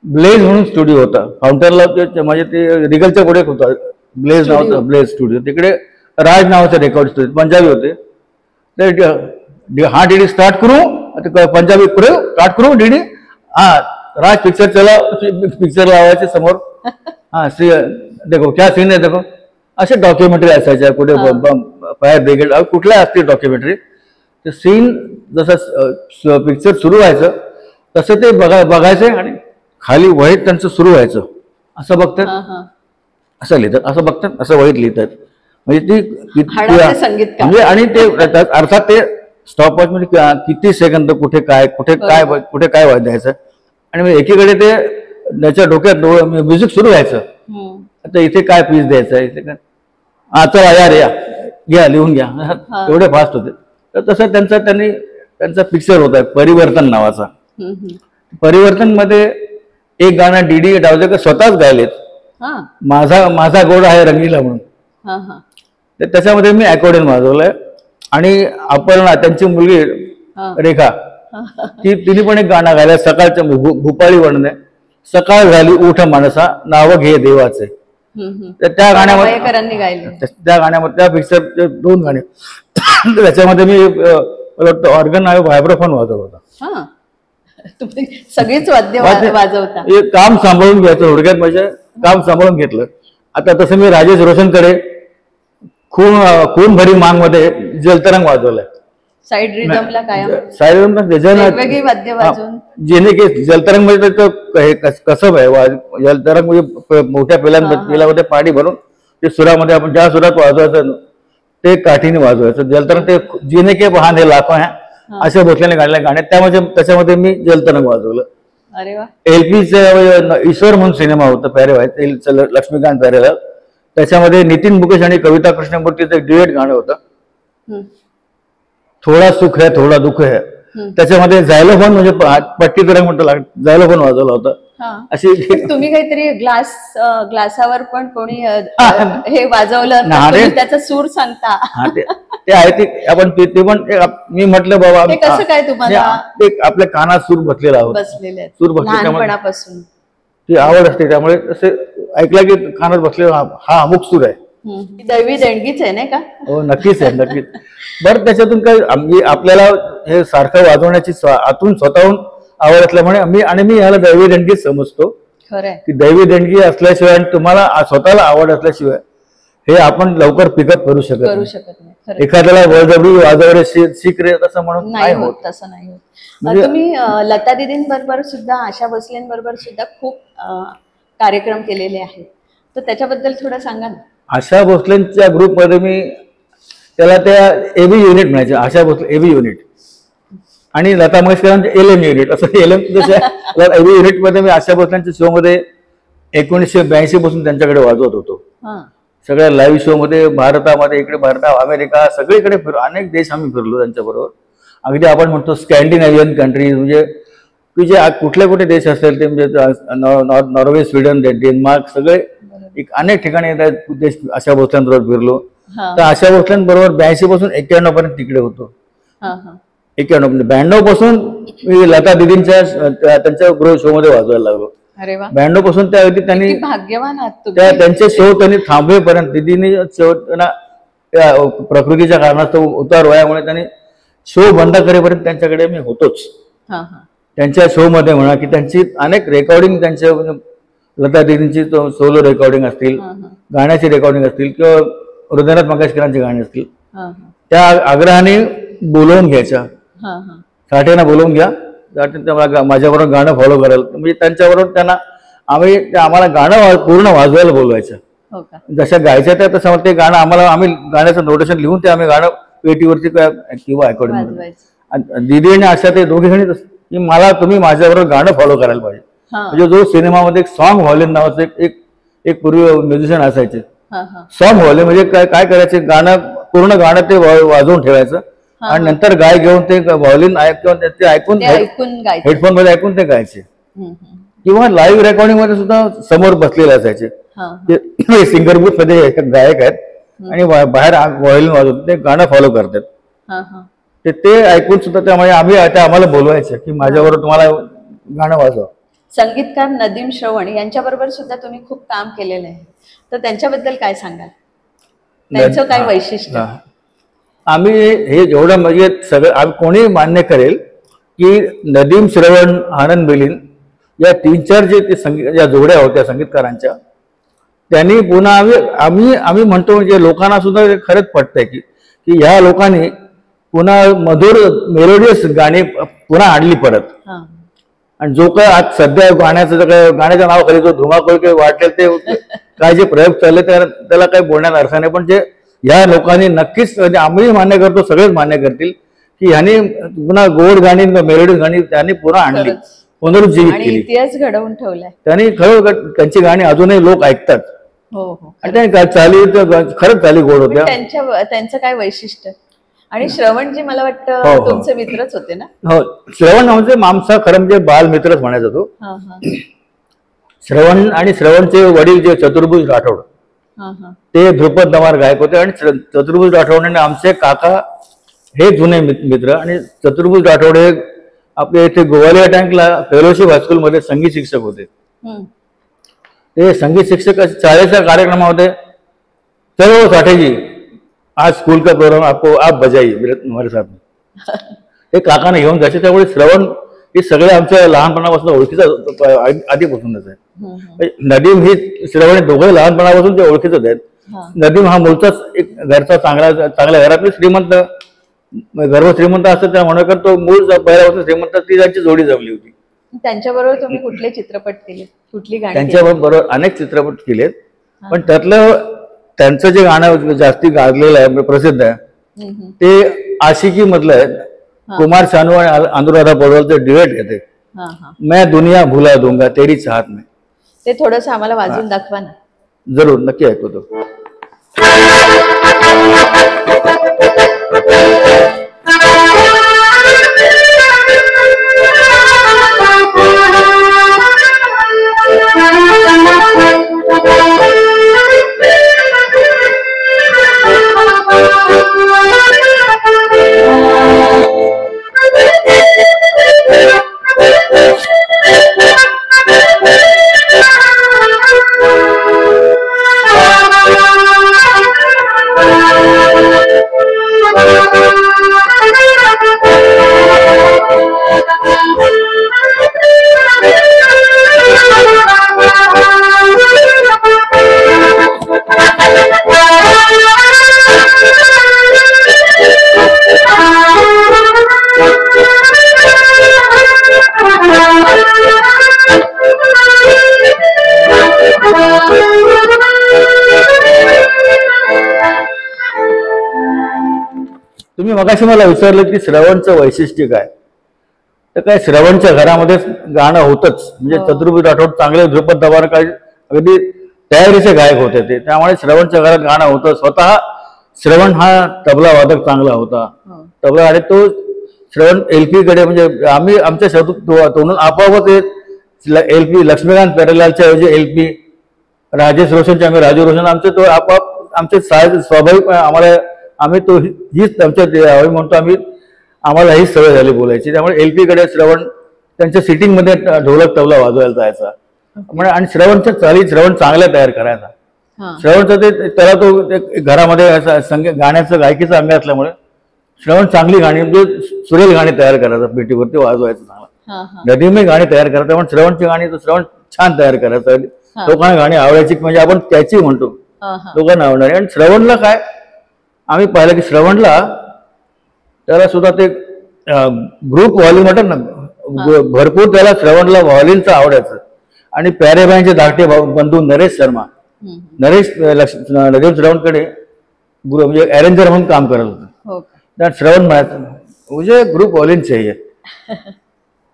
[SPEAKER 2] ब्लेज म्हणून स्टुडिओ होता काउंटरला, म्हणजे ते रिगलच्या पुढे होता ब्लेज नावाचं ब्लेज स्टुडिओ. तिकडे राज नावाचे रेकॉर्ड स्टुडिओ पंजाबी होते. तर हा डीडी स्टार्ट करू, पंजाबी स्टार्ट करू डीडी, हा राज पिक्चर चला, पिक्चर लावायचे समोर. देखो क्या सीन आहे देखो, असे डॉक्युमेंटरी असायच्या. कुठे फायर ब्रिगेड कुठल्या असतील डॉक्युमेंटरी. ते सीन जसं पिक्चर सुरू व्हायचं तसं ते बघायचे आणि खाली वहीत त्यांचं सुरू व्हायचं. असं बघतात, असं लिहितात, असं बघतात, असं वहीत लिहितात. म्हणजे ती म्हणजे आणि ते अर्थात ते स्टॉपवॉच म्हणजे किती सेकंद कुठे काय द्यायचं. आणि मग एकीकडे ते त्याच्या डोक्यात म्युझिक सुरू व्हायचं. आता इथे काय पीस द्यायचं, इथे काय चला यार या घ्या लिहून घ्या, एवढे फास्ट होते. तर तसं त्यांचा पिक्चर होता परिवर्तन नावाचा. परिवर्तन मध्ये एक गाणं डीडी डावजेकर स्वतःच गायलेत, माझा गोड आहे रंगीला म्हणून. तर त्याच्यामध्ये मी अकॉर्डियन वाजवलंय. आणि अपर्णा त्यांची मुलगी रेखा, तिने पण एक गाणं गायलं सकाळच्या भूपाळी वर्णने, सकाळ झाली उठ माणसा नाव घे देवाचे. तर त्या गाण्यामध्ये त्या पिक्चरचे 2 गाणे. त्याच्यामध्ये मी ऑर्गन आणि व्हायब्रोफोन वाजवत होता.
[SPEAKER 1] सगळीच वाद्य वाजवता.
[SPEAKER 2] काम सांभाळून घ्यायचं थोडक्यात, म्हणजे काम सांभाळून घेतलं. आता तसं मी राजेश रोशनकडे खून भरी मांग मध्ये जलतरंग वाजवलाय.
[SPEAKER 1] साईड रिदमला काय
[SPEAKER 2] वेगवेगळी वाद्य वाजवून जेणे की जलतरंग मध्ये कसं आहे, जलतरंग म्हणजे मोठ्या पेलामध्ये पाणी भरून ते सुरामध्ये आपण ज्या सुरात वाजवायचं ते काठीने वाजवायचं. जलतरंग ते जिने के बहाने लाखो आहे अशा भोसल्याने गाण्यात त्याच्यामध्ये मी जलतरंग वाजवलं.
[SPEAKER 1] अरे वा.
[SPEAKER 2] एलपीचं ईश्वर म्हणून सिनेमा होता प्यारेवाईत, लक्ष्मीकांत प्यारेलाल. त्याच्यामध्ये नितीन मुकेश आणि कविता कृष्णमूर्तीचं एक ड्युएट गाणं होतं, थोडा सुख है थोडा दुःख है. त्याच्यामध्ये झायलोफोन म्हणजे पट्टी तरंग म्हणतो, झायलोफोन वाजवला होता.
[SPEAKER 1] अशी तुम्ही काहीतरी ग्लासावर पण कोणी हे वाजवलं, त्याचा सूर सांगता.
[SPEAKER 2] ते आहे ते आपण ते पण मी म्हटलं बाबा
[SPEAKER 1] कसं काय तुम्हाला
[SPEAKER 2] आपल्या कानात सूर बसलेला
[SPEAKER 1] बसलेले
[SPEAKER 2] सूर
[SPEAKER 1] लहानपणापासून
[SPEAKER 2] ती आवड असते, त्यामुळे असे ऐकलं की कानात बसलेला हा अमुक सूर आहे.
[SPEAKER 1] दैवी देणगीच आहे नाही का?
[SPEAKER 2] हो नक्कीच आहे, नक्कीच. बरं त्याच्यातून काही आपल्याला हे सारखं वाजवण्याची आतून स्वतःहून आवड असल्यामुळे मी याला दैवी देणगीच समजतो.
[SPEAKER 1] खरंय
[SPEAKER 2] की दैवी देणगी असल्याशिवाय आणि तुम्हाला स्वतःला आवड असल्याशिवाय हे आपण लवकर पिकअप करू शकत नाही. एखाद्याला बळजबरी वाजवणे शिक रे तसं म्हणून
[SPEAKER 1] नाही होत, तसं नाही होत. तुम्ही लता दीदींबरोबर सुद्धा, आशा भोसलेंबरोबर सुद्धा खूप कार्यक्रम केलेले आहेत, तर त्याच्याबद्दल थोडं सांगा ना.
[SPEAKER 2] आशा भोसलेंच्या ग्रुपमध्ये मी त्याला त्या एबी युनिट म्हणायचे, आशा भोसले एबी युनिट आणि लता मंगेशकरांचे LM युनिट, असं LM एबी युनिट मध्ये मी आशा भोसलेंच्या शो मध्ये 1982 पासून त्यांच्याकडे वाजवत होतो. सगळ्या लाईव्ह शो मध्ये भारतामध्ये, इकडे अमेरिका सगळीकडे अनेक देश आम्ही फिरलो त्यांच्याबरोबर. अगदी आपण म्हणतो स्कॅन्डिनेव्हियन कंट्रीज, म्हणजे की जे कुठले कुठे देश असेल ते, म्हणजे नॉर्वे, स्वीडन, डेन्मार्क, सगळे अनेक ठिकाणी देश आशा भोसलेंबरोबर फिरलो. तर आशा भोसलेंबरोबर 82 पासून 91 पर्यंत तिकडे होतो. 92 पासून मी लता दीदींच्या त्यांच्या गृह शो मध्ये वाजवायला लागलो. 92 पासून त्या अगदी त्यांनी
[SPEAKER 1] भाग्यवान आहात
[SPEAKER 2] त्यांचे शो त्यांनी थांबवेपर्यंत, दीदींनी प्रकृतीच्या कारणास्तव उतार वयामुळे त्यांनी शो बंद करेपर्यंत त्यांच्याकडे मी होतोच. त्यांच्या शो मध्ये म्हणा की त्यांची अनेक रेकॉर्डिंग, त्यांच्या लता दीदींची सोलो रेकॉर्डिंग असतील, गाण्याची रेकॉर्डिंग असतील किंवा हृदयनाथ मंगेशकरांची गाणी असतील, त्या आग्रहाने बोलवून घ्यायच्या. साठेना बोलवून घ्या, माझ्याबरोबर गाणं फॉलो करायला. म्हणजे त्यांच्याबरोबर आम्हाला गाणं पूर्ण वाजवायला बोलवायचं. जशा गायच्या त्या तसं ते गाणं आम्ही गाण्याचं नोटेशन लिहून ते आम्ही गाणं पेटीवरती किंवा ऐकवून दीदी आणि आशा ते दोघे जण की मला तुम्ही माझ्याबरोबर गाणं फॉलो करायला पाहिजे. म्हणजे जो सिनेमामध्ये एक सॉन्ग व्हॉल्यूम नावाचं एक पूर्वी म्युझिशियन असायचे. सॉन्ग व्हॉल्यूम म्हणजे काय करायचे, पूर्ण गाणं ते वाजवून ठेवायचं आणि नंतर गाय घेऊन ते व्हॉल्यूम ते ऐकून हेडफोन मध्ये ऐकून ते गायचे. किंवा लाईव्ह रेकॉर्डिंग मध्ये सुद्धा समोर बसलेले असायचे. सिंगर बूथ मध्ये गायक आहेत आणि बाहेर व्हॉल्यूम वाजवून ते गाणं फॉलो करतात. ते ऐकून सुद्धा त्यामुळे आम्हाला बोलवायचं की माझ्याबरोबर तुम्हाला गाणं वाजवा.
[SPEAKER 1] संगीतकार नदीम श्रवण यांच्याबरोबर सुद्धा तुम्ही खूप काम केलेलं आहे, तर त्यांच्याबद्दल काय सांगाल? त्यांचं काय वैशिष्ट्य?
[SPEAKER 2] आम्ही हे जेवढं म्हणजे सगळं कोणी मान्य करेल की नदीम श्रवण, आनंद बेलीन या 3-4 ज्या जोड्या होत्या संगीतकारांच्या, त्यांनी पुन्हा आम्ही म्हणतो म्हणजे लोकांना सुद्धा खरंच पटतंय की ह्या लोकांनी पुन्हा मधुर मेलोडियस गाणी पुन्हा आणली परत. आणि जो काय आज सध्या गाण्याच्या नावाखाली जो धुमाकूळ वाटेल ते काय जे प्रयोग चालले त्याला काही बोलण्यात अर्थ नाही. पण जे या लोकांनी नक्कीच, आम्ही मान्य करतो, सगळेच मान्य करतील की ह्यांनी पुन्हा गोड गाणी, मेलोडियस गाणी त्यांनी पुन्हा आणली, पुनरुज्जीवित केली,
[SPEAKER 1] इतिहास घडवून ठेवलाय.
[SPEAKER 2] त्यांनी खरं त्यांची गाणी अजूनही लोक ऐकतात. आणि त्यांनी चाली खरंच चाली गोड होत्या.
[SPEAKER 1] त्यांचं काय वैशिष्ट्य? आणि श्रवणजी मला वाटतं तुमचे मित्रच होते ना?
[SPEAKER 2] हो, श्रवण म्हणजे आमचा खरं म्हणजे बाल मित्रच म्हणायचा तो. श्रवण आणि श्रवणचे वडील जे चतुर्भुज राठोड, ते ध्रुपद नवार गायक होते. आणि चतुर्भुज राठोड आणि आमचे काका हे जुने मित्र. आणि चतुर्भुज राठोड हे आपल्या इथे गोवालिया टँकला फेलोशिप हायस्कूल मध्ये संगीत शिक्षक होते. ते संगीत शिक्षक शाळेच्या कार्यक्रमामध्ये चलो साठे जी आज स्कूल का प्रोग्राम आपको आप बजाइए हमारे साथ. हे काकाने घेऊन जायचे. त्यामुळे श्रवण हे सगळे आमच्या लहानपणापासून ओळखीचं आधीपासूनच आहे. नदीम ही श्रवण दोघे लहानपणापासून ते ओळखीच आहेत. नदीम हा मूळचाच एक घरचा चांगल्या घरातली श्रीमंत, गर्भ श्रीमंत असतं त्या म्हणून तो मूळ पहिल्यापासून श्रीमंत, ती त्यांची जोडी जमली होती.
[SPEAKER 1] त्यांच्याबरोबर तुम्ही कुठले चित्रपट केले, कुठली गाणी?
[SPEAKER 2] त्यांच्याबरोबर अनेक चित्रपट केलेत. पण त्यातलं त्यांचं जे गाणं जास्ती गाजलेलं आहे, प्रसिद्ध आहे, ते आशिकी मधलं आहे. कुमार शानू आणि अनुराधा पौडवालचे ड्युएट घेते.
[SPEAKER 1] हा हा
[SPEAKER 2] मैं दुनिया भुला दूंगा तेरी चाहत में.
[SPEAKER 1] ते थोडस आम्हाला वाजून दाखवा ना.
[SPEAKER 2] जरूर, नक्की ऐकतो. तुम्ही मगाशी मला विचारलं की श्रवणचं वैशिष्ट्य काय. तर काय, श्रवणच्या घरामध्ये गाणं होतच. म्हणजे चतुर्भुज राठोड चांगले ध्रुपद दबार काय अगदी तयारीचे गायक होते ते, त्यामुळे श्रवणच्या घरात गाणं होतं. स्वतः श्रवण हा तबला वादक चांगला होता. तबला, आणि तो श्रवण एलपी कडे, म्हणजे आम्ही आमच्या तोंडून आपोआपच एलपी, लक्ष्मीकांत प्यारेलालच्या ऐवजी एलपी, राजेश रोशनचे आम्ही राजू रोशन, आमचे तो आपोआप आमचे स्वाभाविक आम्हाला आम्ही तो हीच आमच्या म्हणतो आम्ही, आम्हाला ही सवय झाली बोलायची. त्यामुळे एलपी कडे श्रवण त्यांच्या सिटिंगमध्ये ढोलक तबला वाजवायला जायचा. म्हणजे आणि श्रवणच्या चाली श्रवण चांगल्या तयार करायचा. श्रवणचं ते त्याला तो घरामध्ये गाण्याचं गायकीचा अंग असल्यामुळे श्रवण चांगली गाणी, म्हणजे सुरेल गाणी तयार करायचा, पेटीवरती वाजवायचं चांगला, नदीमय गाणी तयार करायचं. त्यामुळे श्रवणची गाणी तो श्रवण छान तयार करायचं. लोकांना गाणी आवडायची, म्हणजे आपण त्याची म्हणतो, लोकांना आवडणारी. आणि श्रवणला काय आम्ही पाहिलं की श्रवणला त्याला सुद्धा ते ग्रुप व्हॉल्यूम म्हणतात ना, भरपूर त्याला श्रवणला व्हॉल्यूमचं आवडायचं. आणि प्यारेबाईंचे धाकटे बंधू नरेश शर्मा, नरेश श्रवणकडे म्हणजे अरेंजर म्हणून काम करत होतं. त्यात श्रवण म्हणायचं मुझे ग्रुप व्हॉल्यूम चाहिए.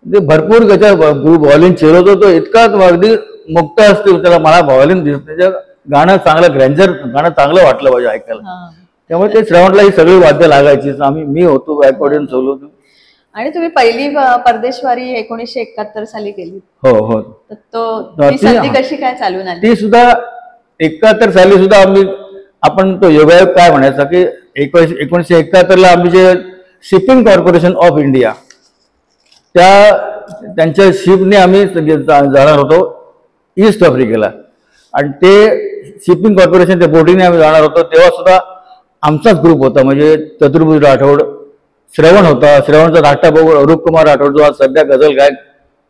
[SPEAKER 2] ते भरपूर त्याच्या ग्रुप व्हॉल्यूम चिरवतो. तो इतकाच अगदी मुक्त असतो, त्याला मला व्हॉल्यूम दिसत, त्याच्या गाणं चांगलं ग्रँजर गाणं चांगलं वाटलं पाहिजे ऐकायला. त्यामुळे ते श्रवणला ही सगळी वाद्य लागायची. मी होतो अकॉर्डियन सोलो.
[SPEAKER 1] आणि तुम्ही पहिली परदेशवारी 1971 साली केली.
[SPEAKER 2] हो हो.
[SPEAKER 1] ती संधी कशी काय चालून आली?
[SPEAKER 2] ती सुद्धा 71 साली सुद्धा आपण तो योगायोग काय म्हणायचा की 1971ला आम्ही जे शिपिंग कॉर्पोरेशन ऑफ इंडिया त्यांच्या शिपने आम्ही जाणार होतो ईस्ट आफ्रिकेला. आणि ते शिपिंग कॉर्पोरेशनच्या बोटीने आम्ही जाणार होतो. तेव्हा सुद्धा आमचाच ग्रुप होता, म्हणजे चतुर्भुज राठोड, श्रवण होता, श्रवणचा धाकटा भाऊ रूपकुमार राठोड जो आज सध्या गझल गायक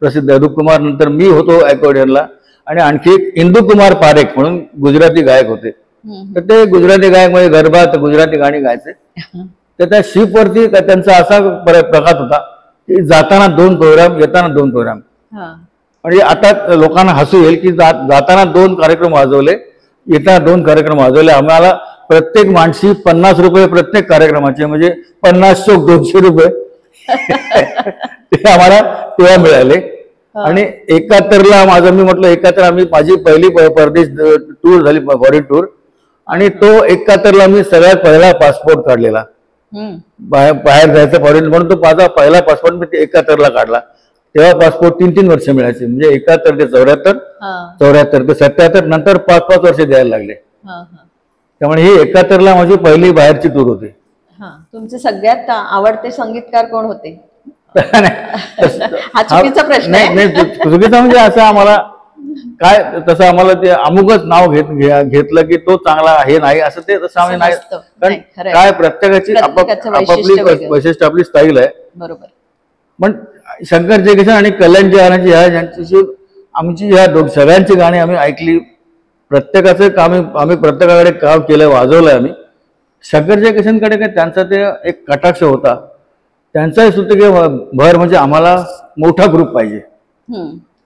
[SPEAKER 2] प्रसिद्ध आहे, रूपकुमार, नंतर मी होतो अकॉर्डियनला, आणि आणखी एक इंदुकुमार पारेख म्हणून गुजराती गायक होते. तर ते गुजराती गायक म्हणजे गरबात गुजराती गाणी गायचे. तर त्या शिपवरती त्यांचा असा प्रकार होता की जाताना 2 प्रोग्राम, येताना 2 प्रोग्राम. म्हणजे आता लोकांना हसू येईल की जाताना 2 कार्यक्रम वाजवले, येताना 2 कार्यक्रम वाजवले. आम्हाला प्रत्येक माणशी 50 रुपये प्रत्येक कार्यक्रमाचे, म्हणजे 50 चोक 200 रुपये ते आम्हाला तेव्हा मिळाले. आणि 71ला माझं, मी म्हटलं 71 माझी पहिली परदेश टूर झाली, फॉरेन टूर. आणि तो 71ला मी सगळ्यात पहिला पासपोर्ट काढलेला, बाहेर जायचं फॉरेन, म्हणून तो माझा पहिला पासपोर्ट मी 71ला काढला. तेव्हा पासपोर्ट 3-3 वर्ष मिळायचे, म्हणजे 71 ते 74, 74 ते 77, नंतर 5-5 वर्ष द्यायला लागले. त्यामुळे ही 71ला माझी पहिली बाहेरची टूर होती.
[SPEAKER 1] तुमचे सगळ्यात आवडते संगीतकार कोण होते? हा चुकीचा प्रश्न आहे.
[SPEAKER 2] चुकीचा म्हणजे असं आम्हाला काय, तसं आम्हाला ते अमुकच नाव घेतलं की तो चांगला हे नाही असं, ते तसं आम्ही नाही. कारण काय प्रत्येकाची आपापली वैशिष्ट्य, आपली स्टाईल आहे. बरोबर. पण शंकर जयकिशन आणि कल्याण जयरांची यांच्याशी आमची ह्या सगळ्यांची गाणी आम्ही ऐकली. प्रत्येकाचं काम आम्ही प्रत्येकाकडे काम केलं, वाजवलंय आम्ही. शंकर जयकिशनकडे काय त्यांचा ते एक कटाक्ष होता, त्यांचाही सुद्धा की भर म्हणजे आम्हाला मोठा ग्रुप पाहिजे,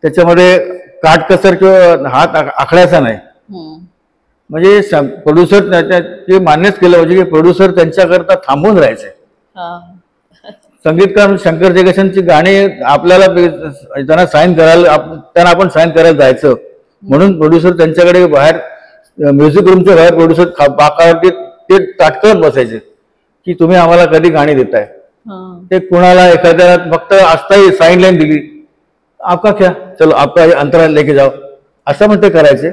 [SPEAKER 2] त्याच्यामध्ये काटकसर किंवा हात आखड्याचा नाही. म्हणजे प्रोड्युसर ते मान्यच केलं पाहिजे की प्रोड्युसर त्यांच्याकरता थांबून राहायचे. संगीतकार शंकर जयकिशनची गाणी आपल्याला त्यांना साईन करायला त्यांना आपण साईन करायला जायचं म्हणून प्रोड्युसर त्यांच्याकडे बाहेर म्युझिक रूमच्या बाहेर प्रोड्युसर बाकावरती ते ताटकळत बसायचे की तुम्ही आम्हाला कधी गाणी देताय. ते कुणाला एखाद्या फक्त असताही साईन लाईन दिली आपका क्या चलो आपका अंतराल लेके जाओ असं म्हणते करायचे.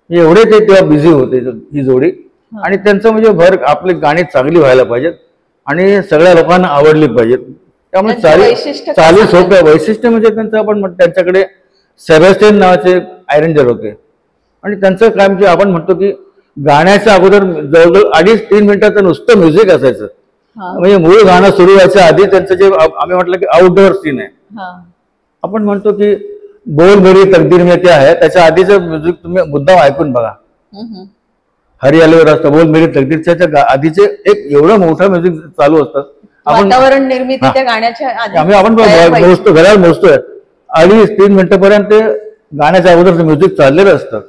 [SPEAKER 2] एवढे ते तेव्हा बिझी होते ही जोडी. आणि त्यांचं म्हणजे भर आपली गाणी चांगली व्हायला पाहिजेत आणि सगळ्या लोकांना आवडली पाहिजेत. त्यामुळे चाली सोप्या वैशिष्ट्य म्हणजे त्यांचं आपण त्यांच्याकडे सेबॅस्टियन नावाचे अरेंजर होते आणि त्यांचं काय म्हणजे आपण म्हणतो की गाण्याच्या अगोदर जवळजवळ 2.5-3 मिनिटाचं नुसतं म्युझिक असायचं. म्हणजे मूळ गाणं सुरू व्हायच्या आधी त्यांचं जे आम्ही म्हटलं की आउटडोअर सीन आहे. आपण म्हणतो की बोल मेरी तकदीर में क्या है त्याच्या आधीचं म्युझिक तुम्ही मुद्दाम ऐकून बघा. हरियालीवर असतं बोल मेरी तकदीरच्या आधीचे एक एवढं मोठं म्युझिक चालू असतं.
[SPEAKER 1] वातावरण निर्मिती त्या गाण्याच्या
[SPEAKER 2] आपण मोजतो घरात मोजतोय 2.5-3 मिनिटापर्यंत ते गाण्याच्या अगोदरचं म्युझिक चाललेलं असतं.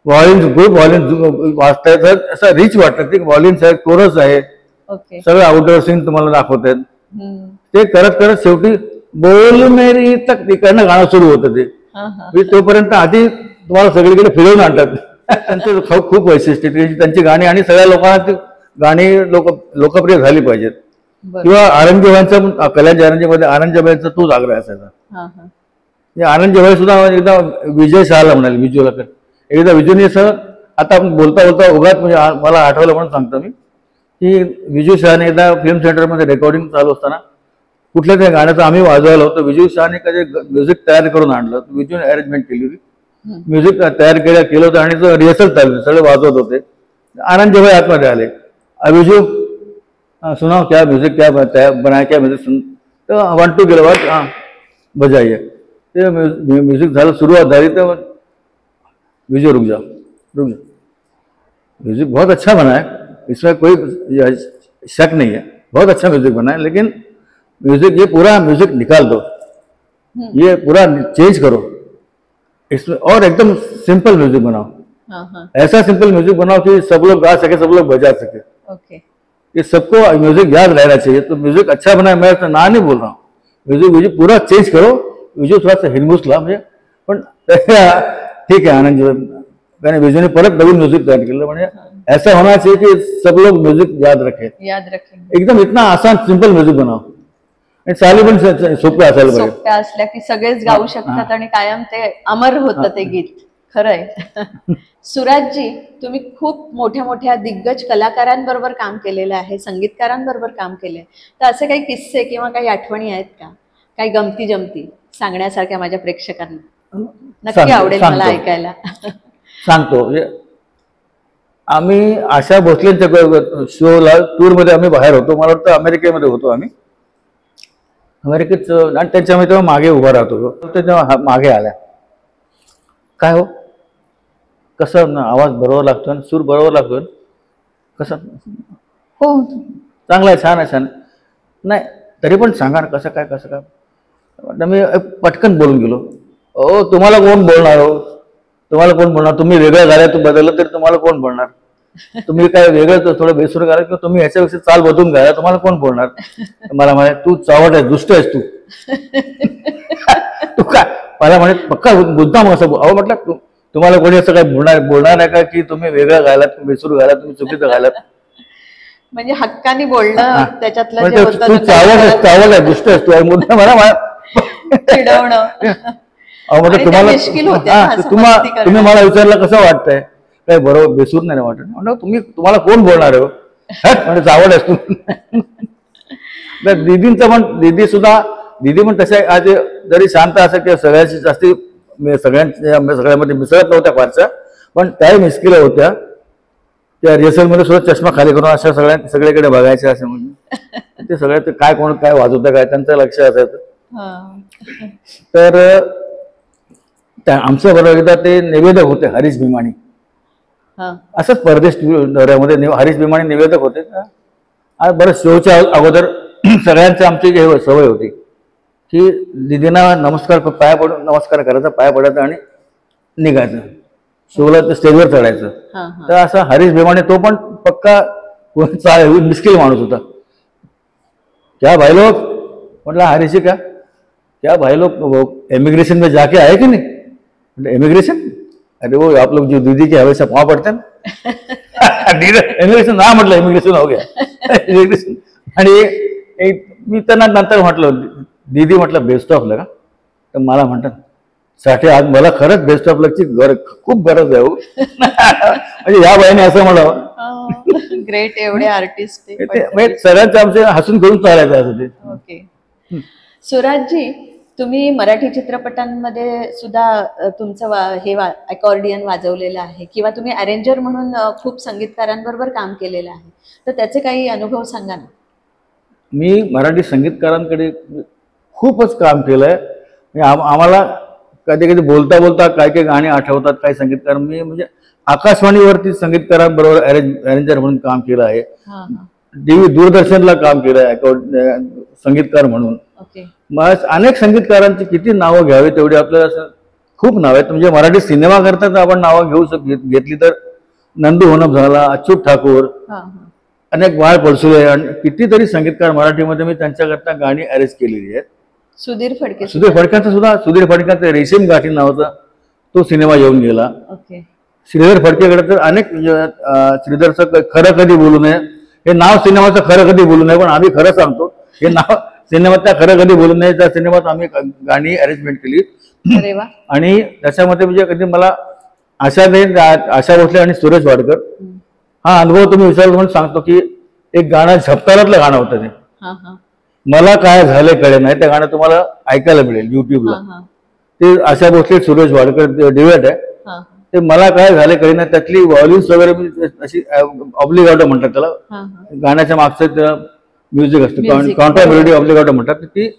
[SPEAKER 2] व्हॉल्यूम्स गुड व्हॉल्यूम वाजतायत असं रिच वाटतं की व्हॉल्यूम्स आहे कोरस आहे सगळं आउटडोअर सीन तुम्हाला दाखवत आहेत. ते करत करत शेवटी बोल मेरी तक तिकडनं गाणं सुरू होतं. ते तोपर्यंत आधी तुम्हाला सगळीकडे फिरवून आणतात. त्यांचं खूप वैशिष्ट्य त्यांची गाणी आणि सगळ्या लोकांना ती गाणी लोकप्रिय झाली पाहिजेत. किंवा आनंदजेबाईंचा कल्याण आनंदजेबाईंमध्ये आनंदजेबाईंचा तोच आग्रह असायचा. आनंदजेबाई सुद्धा एकदा विजय शहाला म्हणाले विजूला एकदा विजूने सह आता आपण बोलता बोलता उगाच म्हणजे मला आठवलं म्हणून सांगतो मी की विजू शहाने एकदा फिल्म सेंटरमध्ये रेकॉर्डिंग चालू असताना कुठल्या त्या गाण्याचं आम्ही वाजवायला होतं. विजू शहाने कधी म्युझिक तयार करून आणलं विजूने अरेंजमेंट केली होती. म्युझिक तयार केलं होतं आणि रिहर्सल चालू सगळे वाजवत होते. आनंदजेबाई आतमध्ये आले विजू सुनाओ क्या म्युझिक क्या बनाया क्या म्युझिक सुन तर 1 2 गेलं हाँ बजाइए. ते म्युझिक झालं सुरुवात झाली तर विजू रुक जाओ म्यूजिक बहुत अच्छा बना है इसमें कोई शक नहीं है बहुत अच्छा म्यूजिक बना है लेकिन म्यूजिक ये पूरा म्यूजिक निकाल दो ये पूरा चेंज करो इसमें और एकदम सिंपल म्यूजिक बनाओ. ऐसा सिंपल म्यूजिक बनाओ कि सब लोग गा सके सब लोग बजा सके. ये सबको म्यूजिक याद रहना चाहिए. तो म्यूजिक अच्छा बना है मैं तो ना नहीं बोल रहा हूँ म्यूजिक पूरा चेंज करो. विजू थोड़ा सा हिरमुसला म्हणजे पण ठीक है आनंद मैंने विजू ने परत नवीन म्यूजिक तैयार केलं म्हणजे ऐसा होना चाहिए कि सब लोग म्यूजिक याद रखें एकदम इतना आसान सिंपल म्यूजिक बनाओ आणि चाली पण सोप्या असायला पाहिजे.
[SPEAKER 1] सोप्या असल्या की सगळेच गाऊ शकतात आणि कायम ते अमर होतं ते गीत. खरंय. सुराजजी तुम्ही खूप मोठ्या मोठ्या दिग्गज कलाकारांबरोबर काम केलेलं आहे संगीतकारांबरोबर काम केलंय तर असे काही किस्से किंवा काही आठवणी आहेत का काही गमती जमती सांगण्यासारख्या माझ्या प्रेक्षकांना नक्की आवडेल मला ऐकायला.
[SPEAKER 2] सांगतो. आम्ही आशा भोसलेंच्या शोला टूरमध्ये आम्ही बाहेर होतो. मला वाटतं अमेरिकेमध्ये होतो आम्ही. अमेरिकेत आणि त्यांच्यामध्ये तेव्हा मागे उभा राहतो तेव्हा मागे आल्या काय हो कसं आवाज बरोबर लागतो सूर बरोबर लागतो कसं हो चांगला आहे छान आहे छान नाही तरी पण सांगा ना कसं काय मी पटकन बोलून गेलो. ओ तुम्हाला कोण बोलणार हो तुम्हाला कोण बोलणार तुम्ही वेगळं गायला बदललं तरी तुम्हाला कोण बोलणार तुम्ही काय वेगळं थोडं बेसूर गायला किंवा तुम्ही ह्याच्यापेक्षा चाल बदलून गायला तुम्हाला कोण बोलणार. मला म्हणे तू चावट आहे दुष्ट आहेस तू काय मला म्हणे पक्का मुद्दाम असं अहो म्हटलं तुम्हाला कोणी असं काय बोलणार आहे का की तुम्ही वेगळं गायलात बेसूर गायलात तुम्ही चुकीचं गायलात
[SPEAKER 1] म्हणजे हक्कानी बोलणं त्याच्यातलं
[SPEAKER 2] तू चावट आहे दुष्ट आहेस तू मुद्दा मला
[SPEAKER 1] चिडवणं
[SPEAKER 2] तुम्ही मला विचारलं कसं वाटतंय काय बरोबर बेसूर नाही वाटत म्हणून तुम्हाला कोण बोलणार आहे म्हणजे आवड असतो. दीदींचं पण दीदी पण तशा आज जरी शांत असं किंवा सगळ्याची जास्ती सगळ्यामध्ये मिसळत नव्हत्या फारशा पण त्याही मिस्किल्या होत्या. त्या रिहर्सलमध्ये सुद्धा चष्मा खाली करून अशा सगळीकडे बघायच्या असं म्हणजे ते सगळ्यात काय कोण काय वाजवतं काय त्यांचं लक्ष असायचं. तर आमच्या बरोबर एकदा ते निवेदक होते हरीश भीमाणी असंच परदेश दौऱ्यामध्ये हरीश भीमाणी निवेदक होते. बरं शोच्या अगोदर सगळ्यांची आमची सवय होती की दीदींना नमस्कार पाया पडून नमस्कार करायचा पाया पडायचा आणि निघायचं शोला स्टेजवर चढायचं. तर असं हरीश भीमाणी तो पण पक्का मिस्किल माणूस होता क्या भाई लोग, मतलब हाँ ऋषि क्या भाई लोग वो इमिग्रेशन में जाके आए कि नहीं? इमिग्रेशन, अरे वो आप लोग जो दीदी के हमेशा पाँव पड़ते हैं ना इमिग्रेशन ना म्हटलं इमिग्रेशन हो गया इमिग्रेशन. आणि मी त्यांना नंतर म्हटलं दीदी म्हटलं बेस्ट ऑफ लक का, तर मला म्हणतात साठी आज मला खरंच बेस्ट ऑफ लकची खूप गरज आहे हो म्हणजे या बाईने असं म्हणावं.
[SPEAKER 1] ग्रेट, एवढे आर्टिस्ट
[SPEAKER 2] सगळ्यांचं आमचे हसून करून चालायचं असं ते.
[SPEAKER 1] ओके. सुराजजी, तुम्ही मराठी चित्रपटांमध्ये सुद्धा तुमचं हे अकॉर्डियन वाजवलेलं आहे किंवा तुम्ही अरेंजर म्हणून खूप संगीतकारांबरोबर काम केलेलं आहे, तर त्याचे काही अनुभव सांगा ना.
[SPEAKER 2] मी मराठी संगीतकारांकडे खूपच काम केलंय. आम्हाला कधी कधी बोलता बोलता काय काय गाणी आठवतात. काही संगीतकार मी म्हणजे आकाशवाणीवरती संगीतकारांबरोबर अरेंजर म्हणून काम केलं आहे. दूरदर्शनला काम केलं आहे संगीतकार म्हणून. मग अनेक संगीतकारांची किती नावं घ्यावी तेवढी आपल्याला असं खूप नाव आहेत. म्हणजे मराठी सिनेमा करता आपण नावं घेतली तर नंदू होनप झाला, अच्युत ठाकूर, अनेक बाळ पळसुले आणि कितीतरी संगीतकार मराठीमध्ये मी त्यांच्याकरता गाणी अरेंज केलेली आहेत.
[SPEAKER 1] सुधीर
[SPEAKER 2] फडक्यांचा सुद्धा, सुधीर फडक्यांचा रेशीम गाठी नावाचा तो सिनेमा येऊन गेला. श्रीधर फडकेकडे तर अनेक श्रीधरचं खरं कधी बोलू नये हे नाव सिनेमाचं खरं कधी बोलू नये, पण आम्ही खरं सांगतो हे नाव सिनेमात खरं कधी बोलू नये त्या सिनेमात आम्ही गाणी अरेंजमेंट केली. आणि त्याच्यामध्ये म्हणजे कधी मला आशा भोसले आणि सुरेश वाडकर हा अनुभव तुम्ही विचारला म्हणून सांगतो की एक गाणं झपतारातलं गाणं होतं ते मला काय झाले कळे नाही. ते गाणं तुम्हाला ऐकायला मिळेल युट्यूबला. ते आशा भोसले सुरेश वाडकर डिवेट आहे. ते मला काय झाले कळे नाही त्यातली व्हॉल्यूम्स वगैरे अशी ऑब्लिगाटो म्हणतात त्याला. गाण्याच्या मागचं म्युझिक असतं कॉन्ट्रा मेलोडी ऑब्लिगाटो म्हणतात. ती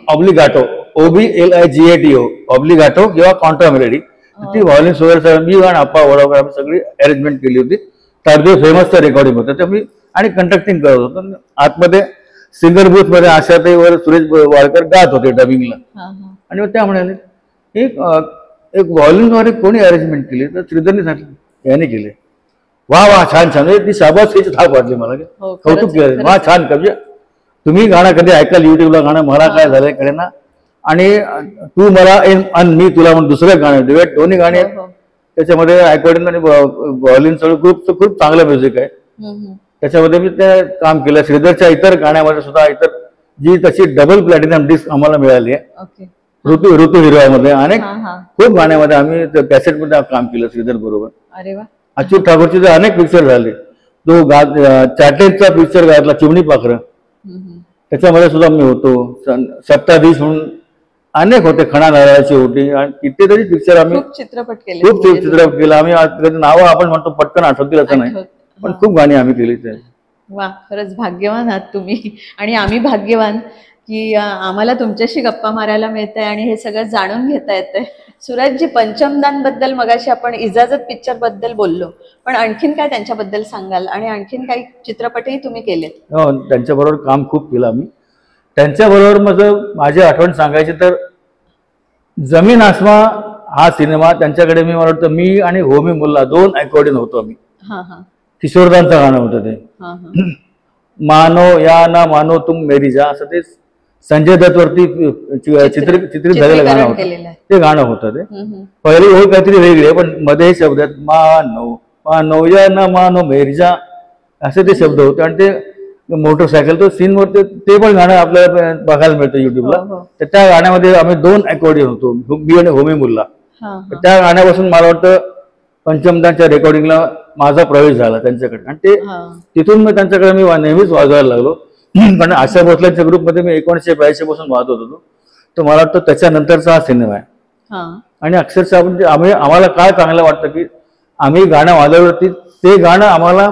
[SPEAKER 2] ऑब्लिगाटो OBLIGATO ऑब्लिगाटो किंवा कॉन्ट्रा मेलोडी. ती व्हॉल्यूम्स वगैरे मी आणि आप्पा वडावकर आम्ही सगळी अरेंजमेंट केली होती. तारदेव फेमसचं रेकॉर्डिंग होतं ते मी आणि कंडक्टिंग करत होतो. आतमध्ये सिंगर बूथ मध्ये आशाताईवर सुरेश वाडकर गात होते डबिंगला. आणि त्या म्हणाले एक व्हॉल्यूमद्वारे कोणी अरेंजमेंट केली तर श्रीधरने सांगितलं याने केले. वा वा छान छान. ती शाबासकीची थाप वाटली मला. कौतुक केलं. वा छान. म्हणजे तुम्ही गाणं कधी ऐकाल युट्यूबला गाणं मला काय झालंय कळे ना. आणि तू मला आणि मी तुला म्हणून दुसरं गाणं डिवेट दोन्ही गाणी त्याच्यामध्ये अकॉर्डिंग आणि व्हॉल्यूम सगळं खूप चांगलं म्युझिक आहे. त्याच्यामध्ये मी ते काम केलं. श्रीधरच्या इतर गाण्यामध्ये सुद्धा इतर जी तशी डबल प्लॅटिनम डिस्क आम्हाला मिळाली आहे. ऋतू हिरवामध्ये अनेक खूप गाण्यामध्ये आम्ही कॅसेटमध्ये काम केलं श्रीधर बरोबर. अच्युत ठाकूरचे जे अनेक पिक्चर झाले. तो चॅटेजचा पिक्चर गाजला चिमणी पाखरं त्याच्यामध्ये सुद्धा मी होतो. सत्ताधीश म्हणून अनेक होते. खणा नारळाची होती आणि कितीतरी पिक्चर आम्ही खूप चित्रपट केला. आम्ही नावं आपण म्हणतो पटकन आठवतील असं नाही, पण खूप गाणी आम्ही केली.
[SPEAKER 1] वा, खरंच भाग्यवान आहात तुम्ही आणि आम्ही भाग्यवान की आम्हाला तुमच्याशी गप्पा मारायला मिळतंय आणि हे सगळं जाणून घेता येतंय. सुराजजी, पंचमदान बद्दल मगाशी आपण इजाजत पिक्चर बद्दल बोललो, पण आणखीन काय त्यांच्याबद्दल सांगाल? आणि आणखीन काही चित्रपटही तुम्ही केलेत?
[SPEAKER 2] हो, त्यांच्याबरोबर काम खूप केलं आम्ही. त्यांच्याबरोबर माझी आठवण सांगायची तर जमीन आसमा हा सिनेमा त्यांच्याकडे मी मला वाटतं मी आणि होमी मुल्ला दोन अकॉर्डियन होतो आम्ही. किशोरदांचं गाणं होतं ते मानो या ना मानो तुम मेरी जा असं ते संजय दत्त वरती चित्रित झालेलं गाणं होतं. ते गाणं होतं. ते पहिली ओळ काहीतरी वेगळी आहे पण मध्ये शब्द आहेत मानो मानो या ना मानो मेरी जा असे ते शब्द होते. आणि ते मोटरसायकल तो सीन वरती ते पण गाणं आपल्याला बघायला मिळतं युट्यूबला. तर त्या गाण्यामध्ये आम्ही दोन अकॉर्डियन होतो, मी आणि होमी मुल्ला. त्या गाण्यापासून मला वाटतं पंचमदानच्या रेकॉर्डिंगला माझा प्रवेश झाला त्यांच्याकडे. आणि ते तिथून मी त्यांच्याकडे मी नेहमीच वाजवायला लागलो. कारण आशा भोसलेच्या ग्रुपमध्ये मी 1982 पासून वाजवत होतो. तर मला वाटतं त्याच्यानंतरचा हा सिनेमा आहे. आणि अक्षरशः म्हणजे आम्हाला काय चांगलं वाटतं की आम्ही गाणं वाजवल्यावरती ते गाणं आम्हाला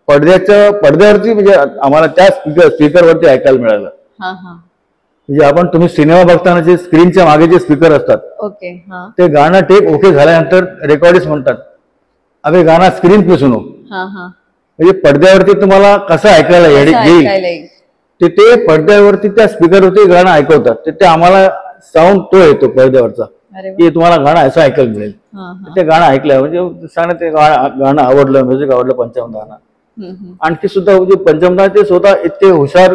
[SPEAKER 2] पडद्यावरती म्हणजे आम्हाला त्या स्पीकरवरती ऐकायला मिळालं. म्हणजे आपण तुम्ही सिनेमा बघताना जे स्क्रीनच्या मागे जे स्पीकर असतात ते गाणं टेक ओके झाल्यानंतर रेकॉर्डिस्ट म्हणतात अबे गाणं स्क्रीन पे सुनो. म्हणजे पडद्यावरती तुम्हाला कसं ऐकायला येईल ते पडद्यावरती त्या स्पीकरवरती गाणं ऐकवतात. ते आम्हाला साऊंड तो येतो पडद्यावरचा की तुम्हाला गाणं असं ऐकायला मिळेल. ते गाणं ऐकलं म्हणजे सांगा ते गाणं आवडलं, म्युझिक आवडलं पंचमदान. आणखी सुद्धा म्हणजे पंचमदा ते स्वतः इतके हुशार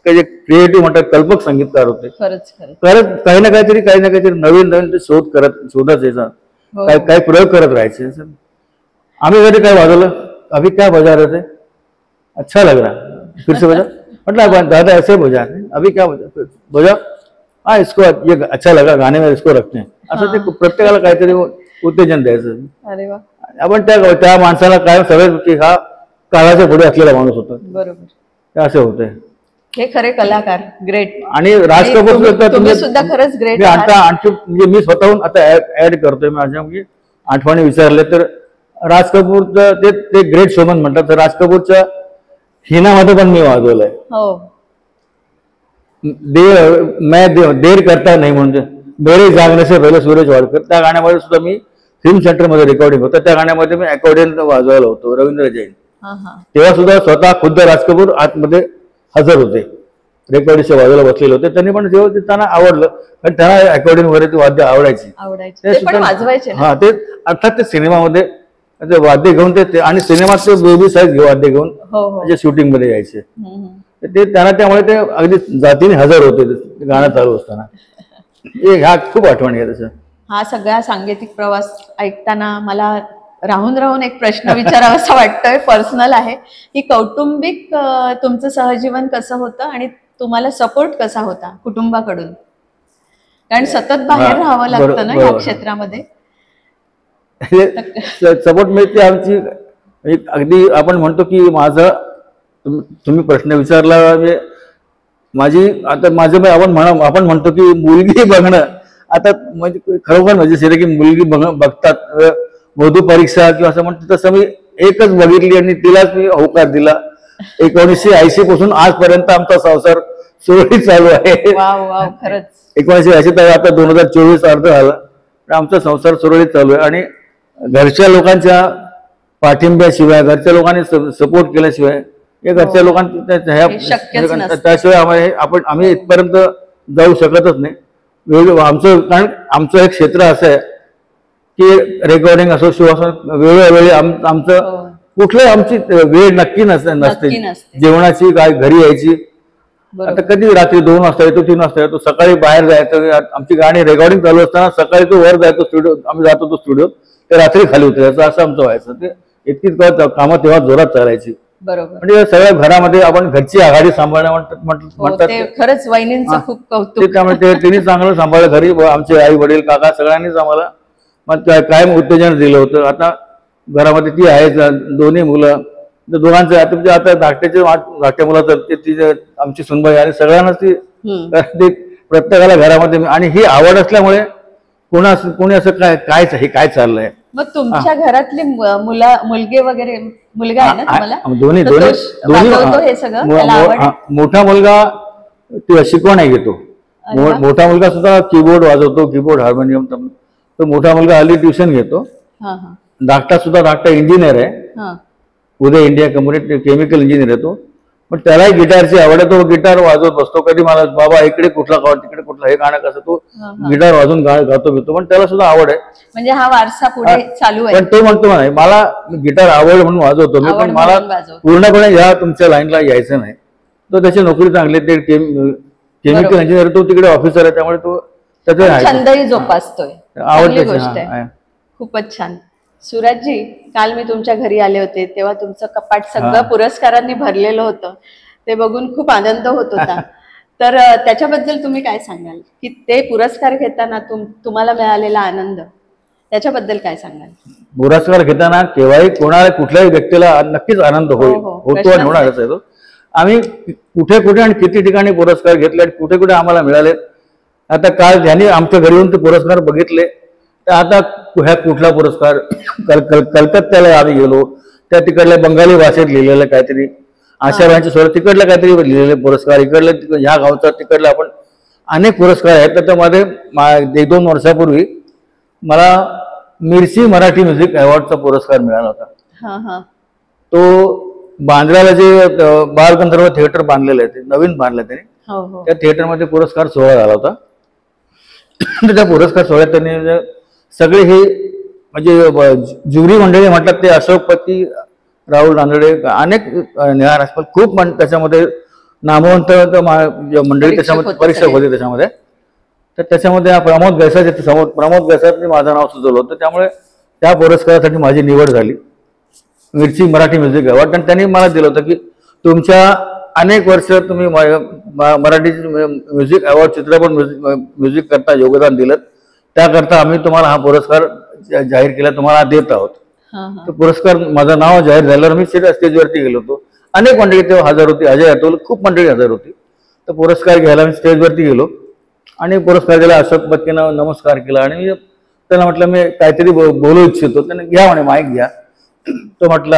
[SPEAKER 2] क्रिएटिव्ह म्हणतात कल्पक संगीतकार होते.
[SPEAKER 1] खरंच
[SPEAKER 2] काही ना काहीतरी नवीन ते शोधच यायचा, काही प्रयोग करत राहायचे. आम्ही घरी काय वाजवलं, अभी क्या बजा रहे थे, अच्छा लग रहा, फिर से बजा, मतलब दादा ऐसे बजा रहे, अभी क्या बजा, हाँ इसको ये अच्छा लगा, गाने में इसको रखते हैं, असं ते प्रत्येकाला काहीतरी उत्तेजन द्यायचं.
[SPEAKER 1] अरे वा.
[SPEAKER 2] आपण त्या माणसाला काय सगळं की हा काळाच्या पुढे असलेला माणूस होता.
[SPEAKER 1] बरोबर,
[SPEAKER 2] असं होतंय.
[SPEAKER 1] हे खरे कलाकार, ग्रेट.
[SPEAKER 2] आणि राज कपूर
[SPEAKER 1] तुम्ही सुद्धा खरंच ग्रेट.
[SPEAKER 2] आता आणखी म्हणजे मी स्वतःहून आता ऍड करतोय माझ्या म्हणजे आठवणी विचारले तर राज कपूरचं ते ग्रेट शोमन म्हणतात. तर राज कपूरच्या हिनामध्ये पण मी वाजवलंय.
[SPEAKER 1] हो.
[SPEAKER 2] देर करता नाही म्हणजे मेरे जागने से पहिले सूरज वाडकर, त्या गाण्यामध्ये सुद्धा मी फिल्म सेंटर मध्ये रेकॉर्डिंग होतं. त्या गाण्यामध्ये मी अकॉर्डियन वाजवायला होतो, रवींद्र जैन. तेव्हा सुद्धा स्वतः खुद्द राज कपूर आतमध्ये हजर होते, रेकॉर्डिंग वाजवायला बसलेले होते. त्यांनी पण जेव्हा ते त्यांना आवडलं, कारण त्यांना अकॉर्डिंग वगैरे ते वाद्य आवडायचे. हा, ते अर्थात ते सिनेमामध्ये वाद्य घेऊन ते आणि सिनेमात ते बेबी साईज वाद्य घेऊन शूटिंग मध्ये यायचे. ते त्यांना त्यामुळे ते अगदी जातीने हजर होते गाणं चालू असताना. ह्या खूप आठवणी आहे तसं.
[SPEAKER 1] हा सगळा सांगीतिक प्रवास ऐकताना मला राहून एक प्रश्न विचारावासा वाटतोय, पर्सनल आहे, की कौटुंबिक तुमचं सहजीवन कसं होतं आणि तुम्हाला सपोर्ट कसा होता कुटुंबाकडून, कारण सतत बाहेर राहावं लागतं ना या क्षेत्रामध्ये.
[SPEAKER 2] सपोर्ट मिळते आमची. अगदी आपण म्हणतो की माझं, तुम्ही प्रश्न विचारला म्हणजे आपण म्हणतो की मुलगी बघणं आता म्हणजे खरोखर म्हणजे की मुलगी बघतात वधू परीक्षा किंवा असं म्हणतो, तसं मी एकच बघितली आणि तिलाच मी होकार दिला. 1980 पासून आजपर्यंत आमचा संसार सुरळीत चालू आहे. 1980 आता 2024 अर्ध झाला, आमचा संसार सुरळीत चालू आहे. आणि घरच्या लोकांच्या पाठिंब्याशिवाय, घरच्या लोकांनी सपोर्ट केल्याशिवाय, घरच्या लोकांच्या त्याशिवाय आम्ही इथपर्यंत जाऊ शकतच नाही. कारण आमचं एक क्षेत्र असं आहे की रेकॉर्डिंग असो, शो असो, वेळोवेळी आमचं कुठलंही आमची वेळ नक्की नसते. जेवणाची काय घरी यायची, आता कधी रात्री 2 वाजता येतो, 3 वाजता येतो, सकाळी बाहेर जायचं. आमची गाणी रेकॉर्डिंग चालू असताना सकाळी तो वर जायचो स्टुडिओ, आम्ही जातो तो स्टुडिओ, ते रात्री खाली उतरायचं, असं आमचं व्हायचं. ते इतकीच कामं तेव्हा जोरात चालायची. म्हणजे सगळ्या घरामध्ये आपण घरची आघाडी सांभाळणं म्हणतात.
[SPEAKER 1] खरंच वहिनींचं खूप कौतुक.
[SPEAKER 2] त्यामुळे त्यांनी चांगलं सांभाळलं घरी, आमचे आई वडील काका सगळ्यांनीच आम्हाला मग कायम उत्तेजन दिलं होतं. आता घरामध्ये ती आहे, दोन्ही मुलं, दोघांचं आता धाकट्या मुलाचं तिचे आमची सुनबाई आणि सगळ्यांनाच ती प्रत्येकाला घरामध्ये. आणि ही आवड असल्यामुळे कोणी असं काय चाललंय.
[SPEAKER 1] मग तुमच्या घरातली मुलगे वगैरे, मुलगा आहे ना तुम्हाला?
[SPEAKER 2] दोन्ही. मोठा मुलगा शिकवण्या घेतो, मोठा मुलगा सुद्धा कीबोर्ड वाजवतो, कीबोर्ड हार्मोनियम. तो मोठा मुलगा हल्ली ट्युशन घेतो. धाकटा इंजिनियर आहे, उदय इंडिया कंपनीत केमिकल इंजिनियर आहे तो. पण त्यालाही गिटारची आवड आहे, तो गिटार वाजवत बसतो. कधी मला बाबा इकडे कुठला गाव, तिकडे कुठला, हे गाणं कसं, तो गिटार वाजून गातो घेतो. पण त्याला सुद्धा आवड आहे,
[SPEAKER 1] म्हणजे हा वारसा पुढे चालू आहे.
[SPEAKER 2] पण तो म्हणतो नाही मला गिटार आवड म्हणून वाजवतो मी, पण मला पूर्णपणे ह्या तुमच्या लाईनला यायचं नाही. तो त्याची नोकरी चांगली, ते केमिकल इंजिनियर, तो तिकडे ऑफिसर आहे, त्यामुळे तो त्याचा
[SPEAKER 1] छंदही जोपासतोय.
[SPEAKER 2] आवडते
[SPEAKER 1] गोष्ट आहे, खूपच छान. सुराजजी, काल मी तुमच्या घरी आले होते तेव्हा तुमचं कपाट सगळं पुरस्कारांनी भरलेलं होतं, ते बघून खूप आनंद होत होता. तर त्याच्याबद्दल तुम्ही काय सांगाल, की ते पुरस्कार घेताना तुम्हाला मिळालेला आनंद, त्याच्याबद्दल काय सांगाल?
[SPEAKER 2] पुरस्कार घेताना केव्हाही कुठल्याही व्यक्तीला नक्कीच आनंद होतो आणि होणारच आहे तो. आम्ही कुठे आणि किती ठिकाणी पुरस्कार घेतले आणि कुठे आम्हाला मिळाले. आता काल ज्यांनी आमच्या घरी येऊन ते पुरस्कार बघितले, तर आता ह्या कुठला पुरस्कार, कलकत्त्याला आम्ही गेलो, त्या तिकडल्या बंगाली भाषेत लिहिलेलं काहीतरी, आशाबाईंच्या सोबत तिकडलं काहीतरी लिहिलेले पुरस्कार, इकडले ह्या गावचा तिकडले, आपण अनेक पुरस्कार आहेत. त्याच्यामध्ये 1-2 वर्षापूर्वी मला मिरची मराठी म्युझिक अवॉर्डचा पुरस्कार मिळाला होता. तो बांद्र्याला जे बालगंधर्व थिएटर बांधलेलं आहे, ते नवीन बांधलं त्याने, त्या थिएटरमध्ये पुरस्कार सोहळा झाला होता. त्या पुरस्कार सोहळ्यात त्यांनी सगळे हे म्हणजे ज्युरी मंडळी म्हणतात ते अशोकपती राहुल रानडे, अनेक निहार आसपाल खूप त्याच्यामध्ये नामवंत मंडळी त्याच्यामध्ये परीक्षक होते त्याच्यामध्ये. तर त्याच्यामध्ये प्रमोद गैसाचे माझं नाव सुचवलं होतं. त्यामुळे त्या पुरस्कारासाठी माझी निवड झाली. मिरची मराठी म्युझिक अवॉर्ड. आणि त्यांनी मला दिलं होतं की तुमच्या अनेक वर्ष तुम्ही मराठी म्युझिक अवॉर्ड चित्रपट म्युझिक करता योगदान दिलं, त्याकरता आम्ही तुम्हाला हा पुरस्कार जाहीर केला, तुम्हाला देत आहोत. तो पुरस्कार माझं नाव जाहीर झाल्यावर मी स्टेजवरती गेलो होतो. अनेक मंडळी तेव्हा हजर होती, अजय अतुल खूप मंडळी हजर होती. तर पुरस्कार घ्यायला मी स्टेजवरती गेलो आणि पुरस्कार दिला. अशोक बच्चेनं नमस्कार केला आणि मी त्याला म्हटलं मी काहीतरी बोलू इच्छितो. त्याने घ्या म्हणे माईक घ्या. तो म्हटलं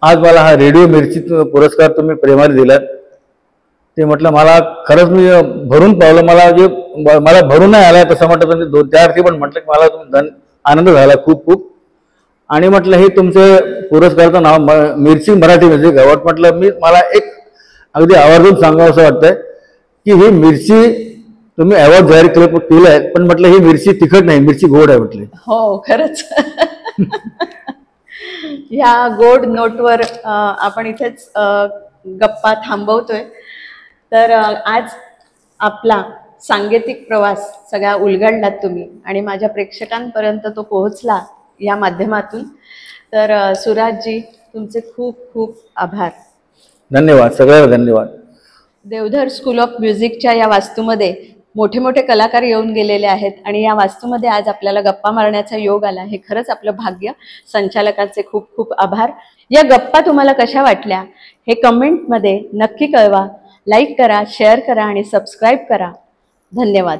[SPEAKER 2] आज मला हा रेडिओ मिरची पुरस्कार तुम्ही प्रेमाने दिलात. ते म्हटलं मला खरंच मी भरून पावलं, मला भरून नाही आलाय तसं म्हटलं. तुम्ही 2-4 अर्थी पण म्हटलं की मला आनंद झाला खूप खूप. आणि म्हटलं हे तुमचं पुरस्काराचं नाव मिरची मराठी म्युझिक अवॉर्ड. म्हटलं मला एक अगदी आवर्जून सांगावं असं वाटतंय की ही मिरची तुम्ही अवॉर्ड जाहीर केलंय, पण म्हटलं ही मिरची तिखट नाही, मिरची गोड आहे म्हटली.
[SPEAKER 1] हो खरंच. ह्या गोड नोटवर आपण इथेच गप्पा थांबवतोय. तर आज आपला सांगीतिक प्रवास सगळा उलगडलात तुम्ही आणि माझ्या प्रेक्षकांपर्यंत तो पोहोचला या माध्यमातून. तर सुराजजी तुमचे खूप खूप आभार.
[SPEAKER 2] धन्यवाद, सगळ्यांना धन्यवाद.
[SPEAKER 1] देवधर स्कूल ऑफ म्युझिकच्या या वास्तूमध्ये मोठे मोठे कलाकार येऊन गेलेले आहेत आणि या वास्तूमध्ये आज आपल्याला गप्पा मारण्याचा योग आला. हे खरंच आपलं भाग्य. संचालकांचे खूप खूप आभार. या गप्पा तुम्हाला कशा वाटल्या हे कमेंटमध्ये नक्की कळवा. लाईक करा, शेअर करा आणि सबस्क्राईब करा. धन्यवाद.